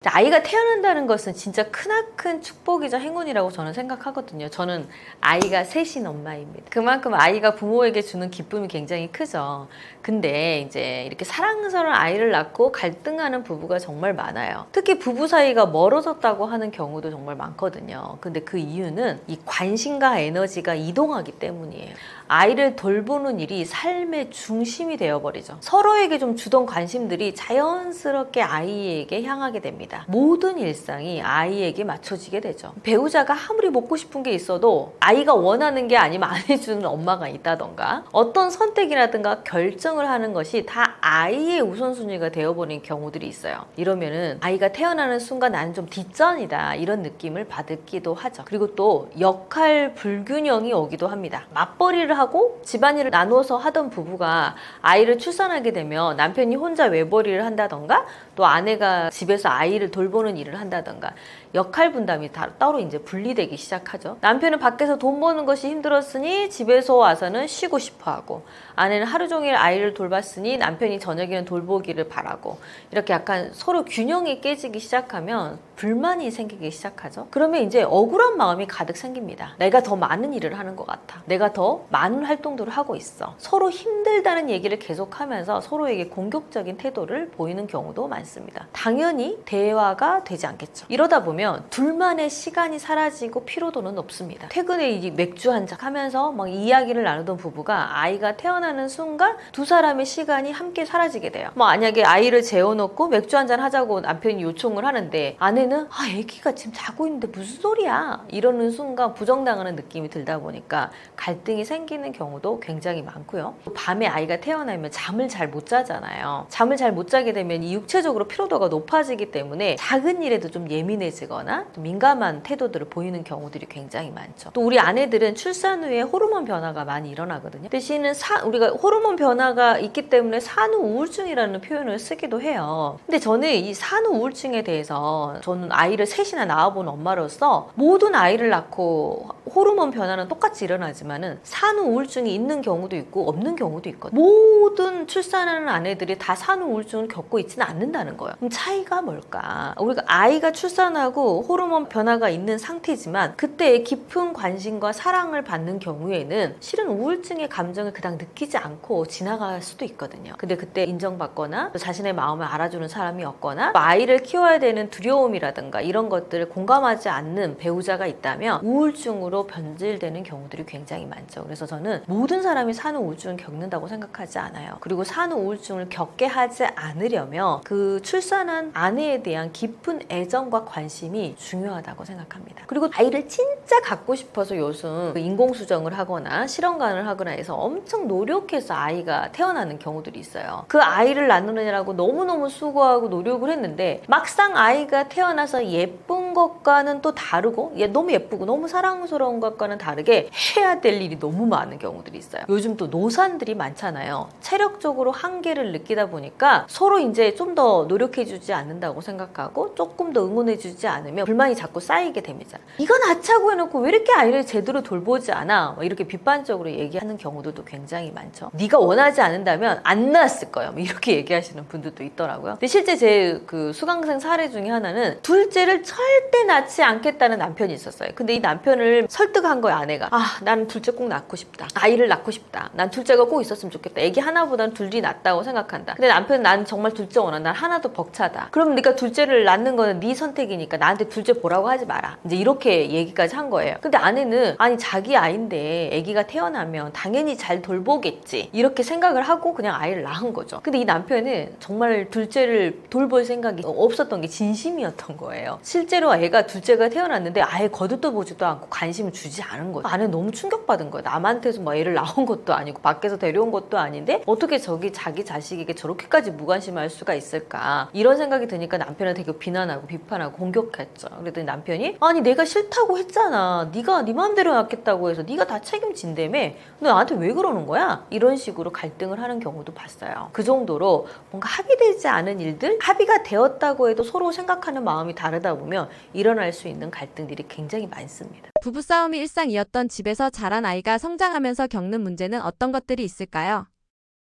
아이가 태어난다는 것은 진짜 크나큰 축복이자 행운이라고 저는 생각하거든요. 저는 아이가 셋인 엄마입니다. 그만큼 아이가 부모에게 주는 기쁨이 굉장히 크죠. 근데 이제 이렇게 사랑스러운 아이를 낳고 갈등하는 부부가 정말 많아요. 특히 부부 사이가 멀어졌다고 하는 경우도 정말 많거든요. 근데 그 이유는 이 관심과 에너지가 이동하기 때문이에요. 아이를 돌보는 일이 삶의 중심이 되어버리죠. 서로에게 좀 주던 관심들이 자연스럽게 아이에게 향하게 됩니다. 모든 일상이 아이에게 맞춰지게 되죠. 배우자가 아무리 먹고 싶은 게 있어도 아이가 원하는 게 아니면 안 해주는 엄마가 있다던가, 어떤 선택이라든가 결정을 하는 것이 다 아이의 우선순위가 되어버린 경우들이 있어요. 이러면은 아이가 태어나는 순간 나는 좀 뒷전이다, 이런 느낌을 받기도 하죠. 그리고 또 역할 불균형이 오기도 합니다. 맞벌이를 하고 집안일을 나누어서 하던 부부가 아이를 출산하게 되면 남편이 혼자 외벌이를 한다던가, 또 아내가 집에서 아이를 돌보는 일을 한다던가, 역할 분담이 따로 이제 분리되기 시작하죠. 남편은 밖에서 돈 버는 것이 힘들었으니 집에서 와서는 쉬고 싶어 하고, 아내는 하루 종일 아이를 돌봤으니 남편이 저녁에는 돌보기를 바라고, 이렇게 약간 서로 균형이 깨지기 시작하면 불만이 생기기 시작하죠. 그러면 이제 억울한 마음이 가득 생깁니다. 내가 더 많은 일을 하는 것 같아. 내가 더 많은 활동들을 하고 있어. 서로 힘들다는 얘기를 계속하면서 서로에게 공격적인 태도를 보이는 경우도 많습니다. 당연히 대화가 되지 않겠죠. 이러다 보면 둘만의 시간이 사라지고 피로도는 없습니다. 퇴근에 이 맥주 한 잔 하면서 막 이야기를 나누던 부부가 아이가 태어나는 순간 두 사람의 시간이 함께 사라지게 돼요. 만약에 아이를 재워놓고 맥주 한 잔 하자고 남편이 요청을 하는데 아내는 애기가 지금 자고 있는데 무슨 소리야, 이러는 순간 부정당하는 느낌이 들다 보니까 갈등이 생기는 경우도 굉장히 많고요. 밤에 아이가 태어나면 잠을 잘 못 자잖아요. 잠을 잘 못 자게 되면 이 육체적으로 피로도가 높아지기 때문에 작은 일에도 좀 예민해지거나 좀 민감한 태도들을 보이는 경우들이 굉장히 많죠. 또 우리 아내들은 출산 후에 호르몬 변화가 많이 일어나거든요. 대신은 우리가 호르몬 변화가 있기 때문에 산후 우울증이라는 표현을 쓰기도 해요. 근데 저는 이 산후 우울증에 대해서, 저는 아이를 셋이나 낳아본 엄마로서 모든 아이를 낳고 호르몬 변화는 똑같이 일어나지만은 산후 우울증이 있는 경우도 있고 없는 경우도 있거든요. 모든 출산하는 아내들이 다 산후 우울증을 겪고 있지는 않는다는 거예요. 그럼 차이가 뭘까? 우리가 아이가 출산하고 호르몬 변화가 있는 상태지만 그때의 깊은 관심과 사랑을 받는 경우에는 실은 우울증의 감정을 그닥 느끼지 않고 지나갈 수도 있거든요. 근데 그때 인정받거나 자신의 마음을 알아주는 사람이 없거나 아이를 키워야 되는 두려움이라든가 이런 것들을 공감하지 않는 배우자가 있다면 우울증으로 우울증으로 변질되는 경우들이 굉장히 많죠. 그래서 저는 모든 사람이 산후 우울증을 겪는다고 생각하지 않아요. 그리고 산후 우울증을 겪게 하지 않으려면 그 출산한 아내에 대한 깊은 애정과 관심이 중요하다고 생각합니다. 그리고 아이를 진짜 갖고 싶어서 요즘 인공수정을 하거나 실험관을 하거나 해서 엄청 노력해서 아이가 태어나는 경우들이 있어요. 그 아이를 낳느냐고 너무너무 수고하고 노력을 했는데 막상 아이가 태어나서 예쁜 것과는 또 다르고 너무 예쁘고 너무 사랑스러운 것과는 다르게 해야 될 일이 너무 많은 경우들이 있어요. 요즘 또 노산들이 많잖아요. 체력적으로 한계를 느끼다 보니까 서로 이제 좀 더 노력해주지 않는다고 생각하고 조금 더 응원해주지 않으면 불만이 자꾸 쌓이게 됩니다. 네가 낳자고 해놓고 왜 이렇게 아이를 제대로 돌보지 않아? 이렇게 비판적으로 얘기하는 경우들도 굉장히 많죠. 네가 원하지 않는다면 안 낳았을 거예요. 이렇게 얘기하시는 분들도 있더라고요. 근데 실제 제 그 수강생 사례 중에 하나는 둘째를 절대 낳지 않겠다는 남편이 있었어요. 근데 이 남편을 설득한 거예요, 아내가. 나는 둘째 꼭 낳고 싶다. 아이를 낳고 싶다. 난 둘째가 꼭 있었으면 좋겠다. 애기 하나보다는 둘이 낫다고 생각한다. 근데 남편은 난 정말 둘째 원한다. 난 하나도 벅차다. 그럼 네가 둘째를 낳는 거는 네 선택이니까 나한테 둘째 보라고 하지 마라. 이제 이렇게 얘기까지 한 거예요. 근데 아내는 아니 자기 아이인데 아기가 태어나면 당연히 잘 돌보겠지. 이렇게 생각을 하고 그냥 아이를 낳은 거죠. 근데 이 남편은 정말 둘째를 돌볼 생각이 없었던 게 진심이었던 거예요. 실제로 애가 둘째가 태어났는데 아예 거들떠 보지도 않고 관심을 주지 않은 거죠. 아내는 너무 충격받은 거예요. 남한테서 뭐 애를 낳은 것도 아니고 밖에서 데려온 것도 아닌데 어떻게 자기 자식에게 저렇게까지 무관심할 수가 있을까. 이런 생각이 드니까 남편은 되게 비난하고 비판하고 공격했죠. 그랬더니 남편이 아니 내가 싫다고 했잖아. 네가 네 마음대로 낳겠다고 해서 네가 다 책임진다며. 너 나한테 왜 그러는 거야? 이런 식으로 갈등을 하는 경우도 봤어요. 그 정도로 뭔가 합의되지 않은 일들, 합의가 되었다고 해도 서로 생각하는 마음이 다르다 보면 일어날 수 있는 갈등들이 굉장히 많습니다. 부부싸움이 일상이었던 집에서 자란 아이가 성장하면서 겪는 문제는 어떤 것들이 있을까요?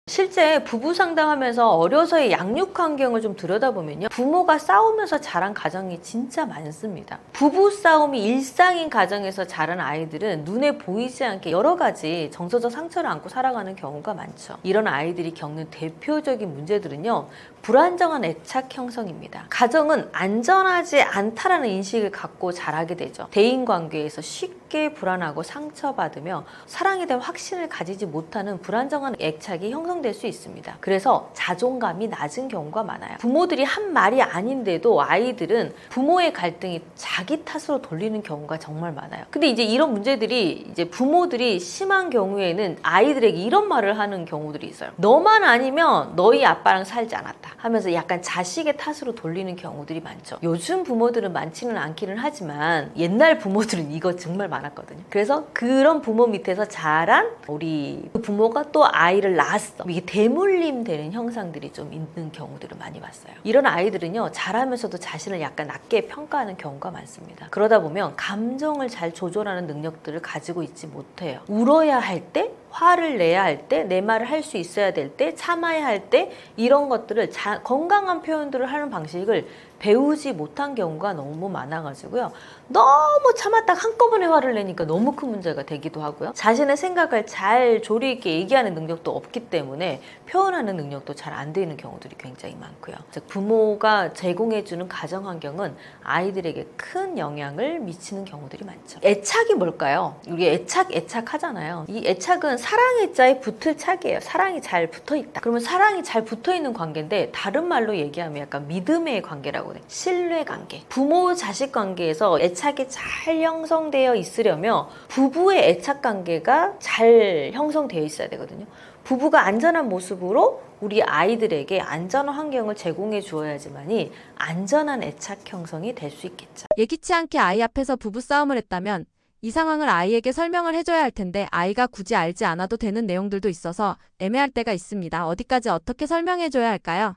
실제 부부 상담하면서 어려서의 양육 환경을 좀 들여다보면요. 부모가 싸우면서 자란 가정이 진짜 많습니다. 부부 싸움이 일상인 가정에서 자란 아이들은 눈에 보이지 않게 여러 가지 정서적 상처를 안고 살아가는 경우가 많죠. 이런 아이들이 겪는 대표적인 문제들은요. 불안정한 애착 형성입니다. 가정은 안전하지 않다라는 인식을 갖고 자라게 되죠. 대인관계에서 쉽게 불안하고 상처받으며 사랑에 대한 확신을 가지지 못하는 불안정한 애착이 형성될 수 있습니다. 그래서 자존감이 낮은 경우가 많아요. 부모들이 한 말이 아닌데도 아이들은 부모의 갈등이 자기 탓으로 돌리는 경우가 정말 많아요. 근데 이제 이런 문제들이 이제 부모들이 심한 경우에는 아이들에게 이런 말을 하는 경우들이 있어요. 너만 아니면 너희 아빠랑 살지 않았다 하면서 약간 자식의 탓으로 돌리는 경우들이 많죠. 요즘 부모들은 많지는 않기는 하지만 옛날 부모들은 이거 정말 많았거든요. 그래서 그런 부모 밑에서 자란 우리 부모가 또 아이를 낳았어. 이게 대물림 되는 형상들이 좀 있는 경우들을 많이 봤어요. 이런 아이들은요, 자라면서도 자신을 약간 낮게 평가하는 경우가 많습니다. 그러다 보면 감정을 잘 조절하는 능력들을 가지고 있지 못해요. 울어야 할 때, 화를 내야 할 때, 내 말을 할 수 있어야 될 때, 참아야 할 때, 이런 것들을 건강한 표현들을 하는 방식을 배우지 못한 경우가 너무 많아가지고요. 너무 참았다가 한꺼번에 화를 내니까 너무 큰 문제가 되기도 하고요. 자신의 생각을 잘 조리 있게 얘기하는 능력도 없기 때문에 표현하는 능력도 잘 안 되는 경우들이 굉장히 많고요. 즉 부모가 제공해주는 가정 환경은 아이들에게 큰 영향을 미치는 경우들이 많죠. 애착이 뭘까요? 우리 애착 하잖아요. 이 애착은 사랑의 자에 붙을 착이에요. 사랑이 잘 붙어있다. 그러면 사랑이 잘 붙어있는 관계인데 다른 말로 얘기하면 약간 믿음의 관계라고 해요. 신뢰 관계. 부모 자식 관계에서 애착이 잘 형성되어 있으려면 부부의 애착 관계가 잘 형성되어 있어야 되거든요. 부부가 안전한 모습으로 우리 아이들에게 안전한 환경을 제공해 주어야지만이 안전한 애착 형성이 될 수 있겠죠. 예기치 않게 아이 앞에서 부부싸움을 했다면 이 상황을 아이에게 설명을 해줘야 할 텐데 아이가 굳이 알지 않아도 되는 내용들도 있어서 애매할 때가 있습니다. 어디까지 어떻게 설명해줘야 할까요?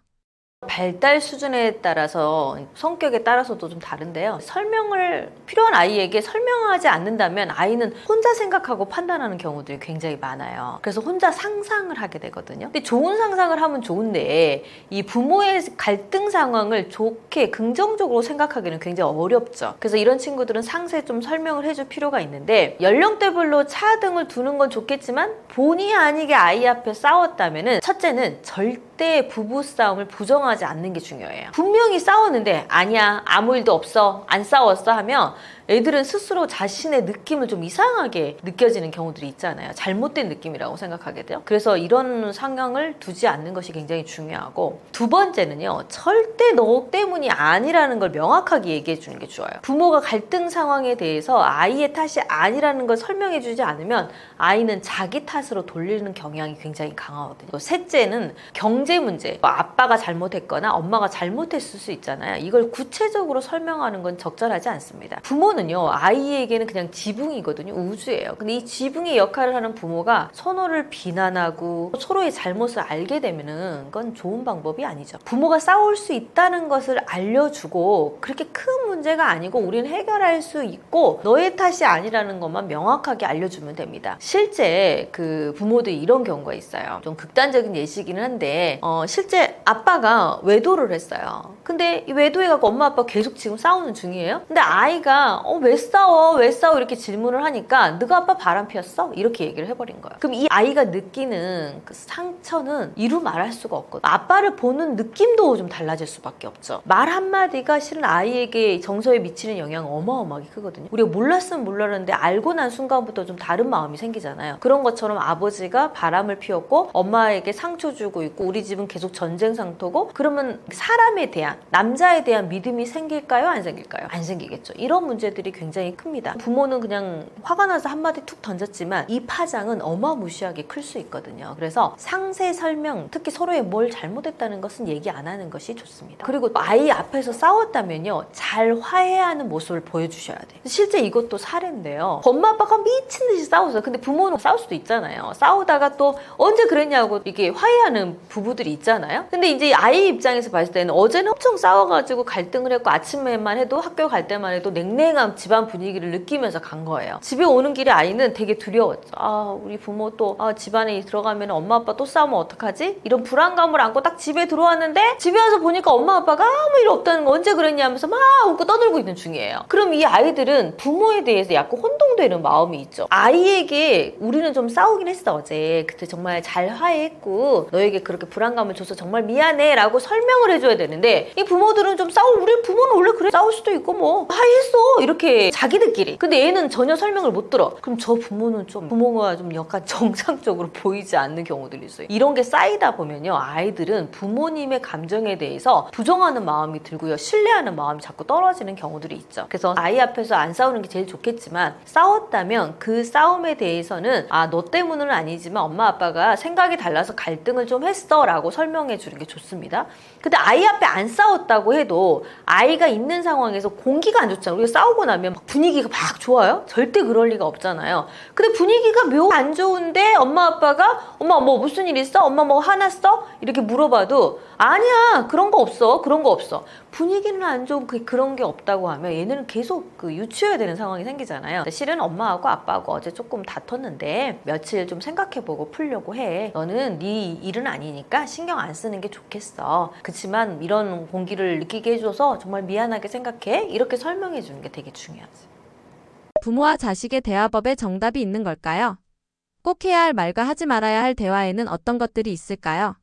발달 수준에 따라서 성격에 따라서도 좀 다른데요. 설명을 필요한 아이에게 설명하지 않는다면 아이는 혼자 생각하고 판단하는 경우들이 굉장히 많아요. 그래서 혼자 상상을 하게 되거든요. 근데 좋은 상상을 하면 좋은데 이 부모의 갈등 상황을 좋게 긍정적으로 생각하기는 굉장히 어렵죠. 그래서 이런 친구들은 상세히 좀 설명을 해줄 필요가 있는데 연령대별로 차등을 두는 건 좋겠지만 본의 아니게 아이 앞에 싸웠다면은 첫째는 절대 부부싸움을 부정하지 않는 게 중요해요. 분명히 싸웠는데 아니야 아무 일도 없어 안 싸웠어 하면 애들은 스스로 자신의 느낌을 좀 이상하게 느껴지는 경우들이 있잖아요. 잘못된 느낌이라고 생각하게 돼요. 그래서 이런 상황을 두지 않는 것이 굉장히 중요하고, 두 번째는요, 절대 너 때문이 아니라는 걸 명확하게 얘기해 주는 게 좋아요. 부모가 갈등 상황에 대해서 아이의 탓이 아니라는 걸 설명해 주지 않으면 아이는 자기 탓으로 돌리는 경향이 굉장히 강하거든요. 또 셋째는 경제 문제. 아빠가 잘못했거나 엄마가 잘못했을 수 있잖아요. 이걸 구체적으로 설명하는 건 적절하지 않습니다. 부모는요, 아이에게는 그냥 지붕이거든요. 우주예요. 근데 이 지붕의 역할을 하는 부모가 서로를 비난하고 서로의 잘못을 알게 되면은 그건 좋은 방법이 아니죠. 부모가 싸울 수 있다는 것을 알려주고, 그렇게 큰 문제가 아니고 우리는 해결할 수 있고 너의 탓이 아니라는 것만 명확하게 알려주면 됩니다. 실제 그 부모들이 이런 경우가 있어요. 좀 극단적인 예시기는 한데, 실제 아빠가 외도를 했어요. 근데 이 외도해갖고 엄마 아빠 계속 지금 싸우는 중이에요. 근데 아이가 왜 싸워 이렇게 질문을 하니까 너가 아빠 바람 피웠어? 이렇게 얘기를 해버린 거예요. 그럼 이 아이가 느끼는 그 상처는 이루 말할 수가 없거든요. 아빠를 보는 느낌도 좀 달라질 수밖에 없죠. 말 한마디가 실은 아이에게 정서에 미치는 영향은 어마어마하게 크거든요. 우리가 몰랐으면 몰랐는데 알고 난 순간부터 좀 다른 마음이 생기잖아요. 그런 것처럼 아버지가 바람을 피웠고 엄마에게 상처 주고 있고 우리 집은 계속 전쟁 상태고, 그러면 사람에 대한, 남자에 대한 믿음이 생길까요? 안 생길까요? 안 생기겠죠. 이런 문제들이 굉장히 큽니다. 부모는 그냥 화가 나서 한마디 툭 던졌지만 이 파장은 어마무시하게 클 수 있거든요. 그래서 상세 설명, 특히 서로의 뭘 잘못했다는 것은 얘기 안 하는 것이 좋습니다. 그리고 아이 앞에서 싸웠다면요, 잘 화해하는 모습을 보여주셔야 돼요. 실제 이것도 사례인데요. 엄마 아빠가 미친 듯이 싸웠어요. 근데 부모는 싸울 수도 있잖아요. 싸우다가 또 언제 그랬냐고 이게 화해하는 부부들이 있잖아요. 근데 이제 아이 입장에서 봤을 때는 어제는 엄청 싸워가지고 갈등을 했고 아침에만 해도, 학교 갈 때만 해도 냉랭한 집안 분위기를 느끼면서 간 거예요. 집에 오는 길에 아이는 되게 두려웠죠. 우리 부모 또 집안에 들어가면 엄마 아빠 또 싸우면 어떡하지? 이런 불안감을 안고 딱 집에 들어왔는데, 집에 와서 보니까 엄마 아빠가 아무 일 없다는 거, 언제 그랬냐 하면서 막 웃고 떠들고 있는 중이에요. 그럼 이 아이들은 부모에 대해서 약간 혼동되는 마음이 있죠. 아이에게 우리는 좀 싸우긴 했어 어제, 그때 정말 잘 화해했고 너에게 그렇게 불안감을 줘서 정말 미안해 라고 설명을 해줘야 되는데, 이 부모들은 좀 우리 부모는 원래 그래, 싸울 수도 있고 뭐 화해했어 이렇게 자기들끼리. 근데 얘는 전혀 설명을 못 들어. 그럼 저 부모는 좀, 부모가 좀 약간 정상적으로 보이지 않는 경우들이 있어요. 이런 게 쌓이다 보면요, 아이들은 부모님의 감정에 대해서 부정하는 마음이 들고요, 신뢰하는 마음이 자꾸 떨어지는 경우들이 있죠. 그래서 아이 앞에서 안 싸우는 게 제일 좋겠지만, 싸웠다면 그 싸움에 대해서는 너 때문은 아니지만 엄마 아빠가 생각이 달라서 갈등을 좀 했어 라고 설명해 주는 게 좋습니다. 근데 아이 앞에 안 싸웠다고 해도 아이가 있는 상황에서 공기가 안 좋잖아요. 우리가 싸우고 나면 분위기가 막 좋아요? 절대 그럴 리가 없잖아요. 근데 분위기가 묘 안 좋은데 엄마 아빠가 엄마 뭐 무슨 일 있어? 엄마 뭐 화났어? 이렇게 물어봐도 아니야, 그런 거 없어, 그런 거 없어. 분위기는 안 좋은 그런 게 없다고 하면 얘는 계속 유치해야 되는 상황이 생기잖아요. 실은 엄마하고 아빠하고 어제 조금 다퉜는데 며칠 좀 생각해보고 풀려고 해. 너는 네 일은 아니니까 신경 안 쓰는 게 좋겠어. 그치만 이런 공기를 느끼게 해줘서 정말 미안하게 생각해. 이렇게 설명해 주는 게 되게 중요하지. 부모와 자식의 대화법에 정답이 있는 걸까요? 꼭 해야 할 말과 하지 말아야 할 대화에는 어떤 것들이 있을까요?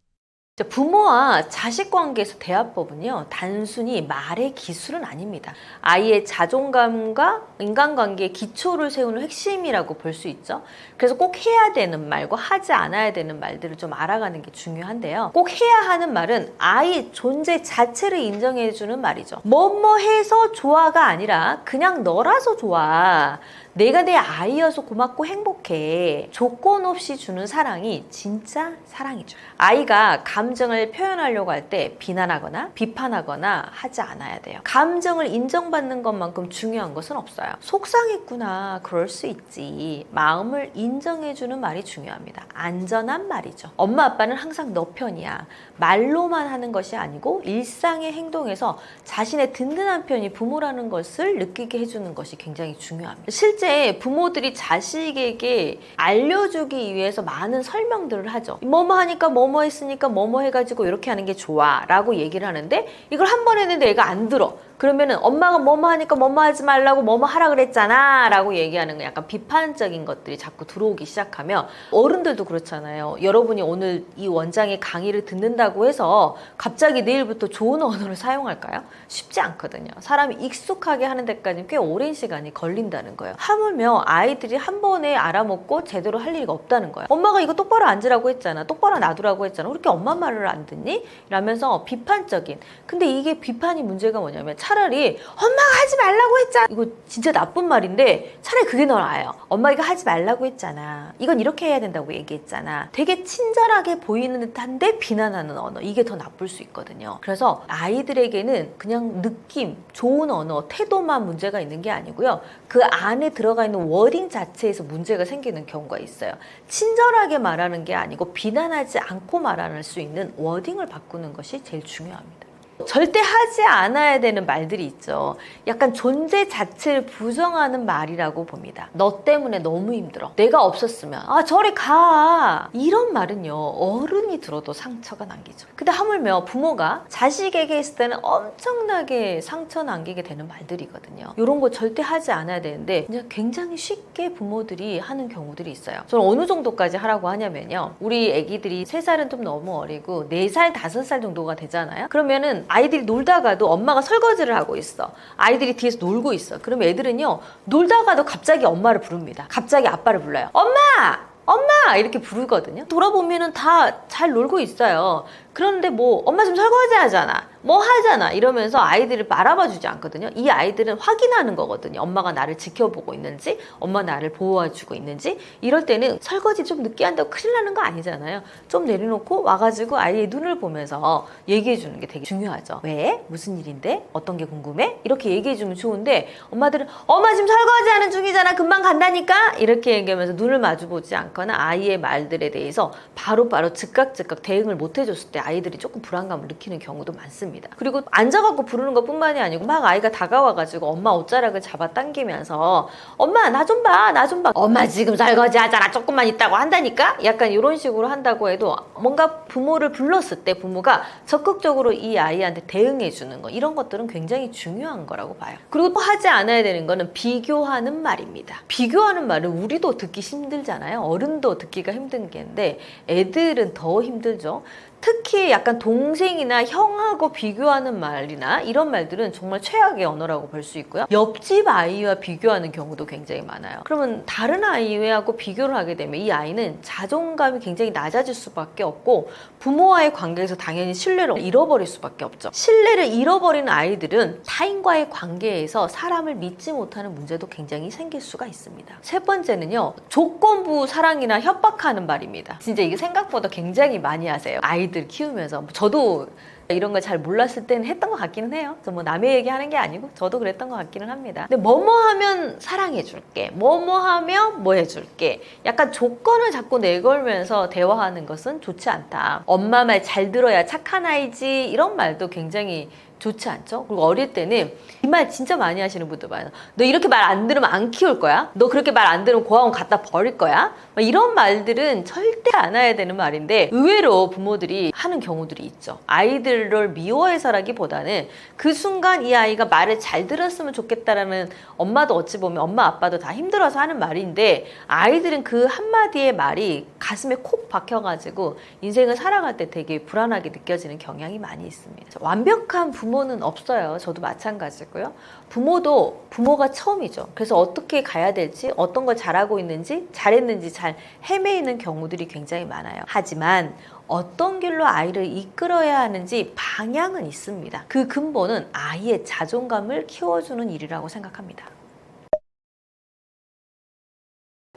부모와 자식 관계에서 대화법은요, 단순히 말의 기술은 아닙니다. 아이의 자존감과 인간관계의 기초를 세우는 핵심이라고 볼 수 있죠. 그래서 꼭 해야 되는 말과 하지 않아야 되는 말들을 좀 알아가는 게 중요한데요. 꼭 해야 하는 말은 아이 존재 자체를 인정해주는 말이죠. 뭐뭐 해서 좋아가 아니라 그냥 너라서 좋아. 내가 내 아이여서 고맙고 행복해. 조건 없이 주는 사랑이 진짜 사랑이죠. 아이가 감정을 표현하려고 할 때 비난하거나 비판하거나 하지 않아야 돼요. 감정을 인정받는 것만큼 중요한 것은 없어요. 속상했구나, 그럴 수 있지. 마음을 인정해주는 말이 중요합니다. 안전한 말이죠. 엄마 아빠는 항상 너 편이야. 말로만 하는 것이 아니고 일상의 행동에서 자신의 든든한 편이 부모라는 것을 느끼게 해주는 것이 굉장히 중요합니다. 실제 부모들이 자식에게 알려주기 위해서 많은 설명들을 하죠. 뭐뭐 하니까 뭐뭐 했으니까 뭐뭐 뭐뭐 해가지고 이렇게 하는 게 좋아 라고 얘기를 하는데 이걸 한 번 했는데 얘가 안 들어. 그러면은 엄마가 뭐뭐 하니까 뭐뭐 하지 말라고 뭐뭐 하라 그랬잖아 라고 얘기하는 거, 약간 비판적인 것들이 자꾸 들어오기 시작하면, 어른들도 그렇잖아요. 여러분이 오늘 이 원장의 강의를 듣는다고 해서 갑자기 내일부터 좋은 언어를 사용할까요? 쉽지 않거든요. 사람이 익숙하게 하는 데까지 꽤 오랜 시간이 걸린다는 거예요. 하물며 아이들이 한 번에 알아먹고 제대로 할 일이 없다는 거예요. 엄마가 이거 똑바로 앉으라고 했잖아, 똑바로 놔두라고 했잖아, 그렇게 엄마 말을 안 듣니? 라면서 비판적인. 근데 이게 비판이 문제가 뭐냐면, 차라리 엄마가 하지 말라고 했잖아, 이거 진짜 나쁜 말인데 차라리 그게 나아요. 엄마 이거 하지 말라고 했잖아, 이건 이렇게 해야 된다고 얘기했잖아. 되게 친절하게 보이는 듯한데 비난하는 언어, 이게 더 나쁠 수 있거든요. 그래서 아이들에게는 그냥 느낌, 좋은 언어, 태도만 문제가 있는 게 아니고요, 그 안에 들어가 있는 워딩 자체에서 문제가 생기는 경우가 있어요. 친절하게 말하는 게 아니고 비난하지 않고 말할 수 있는 워딩을 바꾸는 것이 제일 중요합니다. 절대 하지 않아야 되는 말들이 있죠. 약간 존재 자체를 부정하는 말이라고 봅니다. 너 때문에 너무 힘들어, 내가 없었으면 저리 가, 이런 말은요 어른이 들어도 상처가 남기죠. 근데 하물며 부모가 자식에게 했을 때는 엄청나게 상처 남기게 되는 말들이거든요. 이런 거 절대 하지 않아야 되는데 그냥 굉장히 쉽게 부모들이 하는 경우들이 있어요. 저는 어느 정도까지 하라고 하냐면요, 우리 애기들이 3살은 좀 너무 어리고 4살, 5살 정도가 되잖아요. 그러면은 아이들이 놀다가도 엄마가 설거지를 하고 있어, 아이들이 뒤에서 놀고 있어. 그럼 애들은요 놀다가도 갑자기 엄마를 부릅니다. 갑자기 아빠를 불러요. 엄마 이렇게 부르거든요. 돌아보면은 다 잘 놀고 있어요. 그런데 뭐 엄마 지금 설거지 하잖아, 뭐 하잖아 이러면서 아이들을 바라봐 주지 않거든요. 이 아이들은 확인하는 거거든요. 엄마가 나를 지켜보고 있는지, 엄마 나를 보호해주고 있는지. 이럴 때는 설거지 좀 늦게 한다고 큰일 나는 거 아니잖아요. 좀 내려놓고 와가지고 아이의 눈을 보면서 얘기해 주는 게 되게 중요하죠. 왜? 무슨 일인데? 어떤 게 궁금해? 이렇게 얘기해 주면 좋은데, 엄마들은 엄마 지금 설거지 하는 중이잖아, 금방 간다니까, 이렇게 얘기하면서 눈을 마주보지 않거나 아이의 말들에 대해서 바로바로 즉각 대응을 못 해줬을 때 아이들이 조금 불안감을 느끼는 경우도 많습니다. 그리고 앉아갖고 부르는 것뿐만이 아니고 막 아이가 다가와가지고 엄마 옷자락을 잡아당기면서 엄마 나 좀 봐, 나 좀 봐, 엄마 지금 설거지 하잖아, 조금만 있다고 한다니까, 약간 이런 식으로 한다고 해도 뭔가 부모를 불렀을 때 부모가 적극적으로 이 아이한테 대응해 주는 거, 이런 것들은 굉장히 중요한 거라고 봐요. 그리고 또 하지 않아야 되는 거는 비교하는 말입니다. 비교하는 말은 우리도 듣기 힘들잖아요. 어른도 듣기가 힘든 게인데 애들은 더 힘들죠. 특히 약간 동생이나 형하고 비교하는 말이나 이런 말들은 정말 최악의 언어라고 볼 수 있고요. 옆집 아이와 비교하는 경우도 굉장히 많아요. 그러면 다른 아이하고 비교를 하게 되면 이 아이는 자존감이 굉장히 낮아질 수밖에 없고, 부모와의 관계에서 당연히 신뢰를 잃어버릴 수밖에 없죠. 신뢰를 잃어버리는 아이들은 타인과의 관계에서 사람을 믿지 못하는 문제도 굉장히 생길 수가 있습니다. 3번째는요, 조건부 사랑이나 협박하는 말입니다. 진짜 이게 생각보다 굉장히 많이 하세요. 아이들 키우면서. 저도 이런 걸 잘 몰랐을 때는 했던 것 같기는 해요. 뭐 남의 얘기하는 게 아니고 저도 그랬던 것 같기는 합니다. 근데 뭐뭐 하면 사랑해줄게, 뭐뭐 하면 뭐 해줄게, 약간 조건을 자꾸 내걸면서 대화하는 것은 좋지 않다. 엄마 말 잘 들어야 착한 아이지, 이런 말도 굉장히 좋지 않죠? 그리고 어릴 때는 이 말 진짜 많이 하시는 분들 많아요. 너 이렇게 말 안 들으면 안 키울 거야? 너 그렇게 말 안 들으면 고아원 갖다 버릴 거야? 이런 말들은 절대 안 해야 되는 말인데 의외로 부모들이 하는 경우들이 있죠. 아이들을 미워해서라기보다는 그 순간 이 아이가 말을 잘 들었으면 좋겠다라는, 엄마도 어찌 보면 엄마 아빠도 다 힘들어서 하는 말인데 아이들은 그 한마디의 말이 가슴에 콕 박혀가지고 인생을 살아갈 때 되게 불안하게 느껴지는 경향이 많이 있습니다. 완벽한 부모는 없어요. 저도 마찬가지고요. 부모도 부모가 처음이죠. 그래서 어떻게 가야 될지, 어떤 걸 잘하고 있는지, 잘했는지 잘 헤매이는 경우들이 굉장히 많아요. 하지만 어떤 길로 아이를 이끌어야 하는지 방향은 있습니다. 그 근본은 아이의 자존감을 키워주는 일이라고 생각합니다.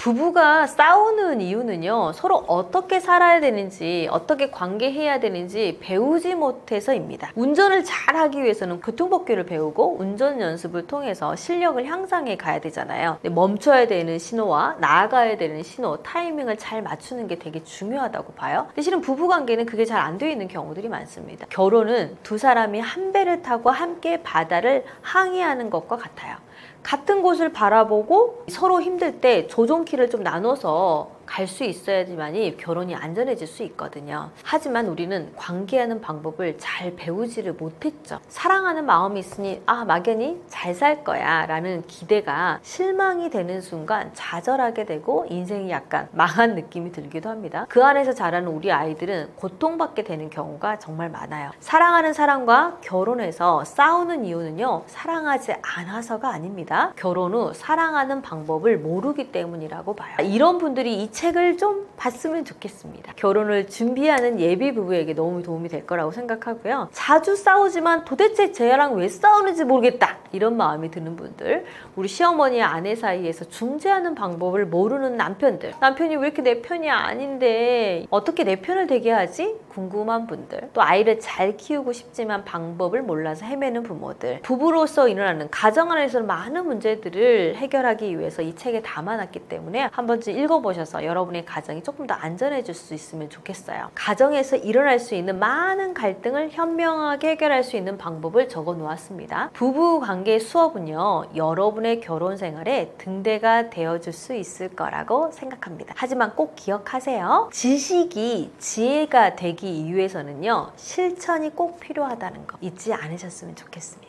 부부가 싸우는 이유는요, 서로 어떻게 살아야 되는지, 어떻게 관계해야 되는지 배우지 못해서입니다. 운전을 잘하기 위해서는 교통법규를 배우고 운전 연습을 통해서 실력을 향상해 가야 되잖아요. 근데 멈춰야 되는 신호와 나아가야 되는 신호, 타이밍을 잘 맞추는 게 되게 중요하다고 봐요. 근데 실은 부부관계는 그게 잘 안 되어 있는 경우들이 많습니다. 결혼은 두 사람이 한 배를 타고 함께 바다를 항해하는 것과 같아요. 같은 곳을 바라보고 서로 힘들 때 조종키를 좀 나눠서 갈 수 있어야지만이 결혼이 안전해질 수 있거든요. 하지만 우리는 관계하는 방법을 잘 배우지를 못했죠. 사랑하는 마음이 있으니 막연히 잘 살 거야 라는 기대가 실망이 되는 순간 좌절하게 되고 인생이 약간 망한 느낌이 들기도 합니다. 그 안에서 자라는 우리 아이들은 고통받게 되는 경우가 정말 많아요. 사랑하는 사람과 결혼해서 싸우는 이유는요, 사랑하지 않아서가 아닙니다. 결혼 후 사랑하는 방법을 모르기 때문이라고 봐요. 이런 분들이 이 책을 좀 봤으면 좋겠습니다. 결혼을 준비하는 예비 부부에게 너무 도움이 될 거라고 생각하고요. 자주 싸우지만 도대체 쟤랑 왜 싸우는지 모르겠다 이런 마음이 드는 분들, 우리 시어머니와 아내 사이에서 중재하는 방법을 모르는 남편들, 남편이 왜 이렇게 내 편이 아닌데 어떻게 내 편을 되게 하지? 궁금한 분들, 또 아이를 잘 키우고 싶지만 방법을 몰라서 헤매는 부모들, 부부로서 일어나는 가정 안에서 많은 문제들을 해결하기 위해서 이 책에 담아놨기 때문에 한 번쯤 읽어보셔서 여러분의 가정이 조금 더 안전해질 수 있으면 좋겠어요. 가정에서 일어날 수 있는 많은 갈등을 현명하게 해결할 수 있는 방법을 적어 놓았습니다. 부부 관계 수업은요, 여러분의 결혼 생활에 등대가 되어줄 수 있을 거라고 생각합니다. 하지만 꼭 기억하세요. 지식이 지혜가 되기 위해서는요, 실천이 꼭 필요하다는 거 잊지 않으셨으면 좋겠습니다.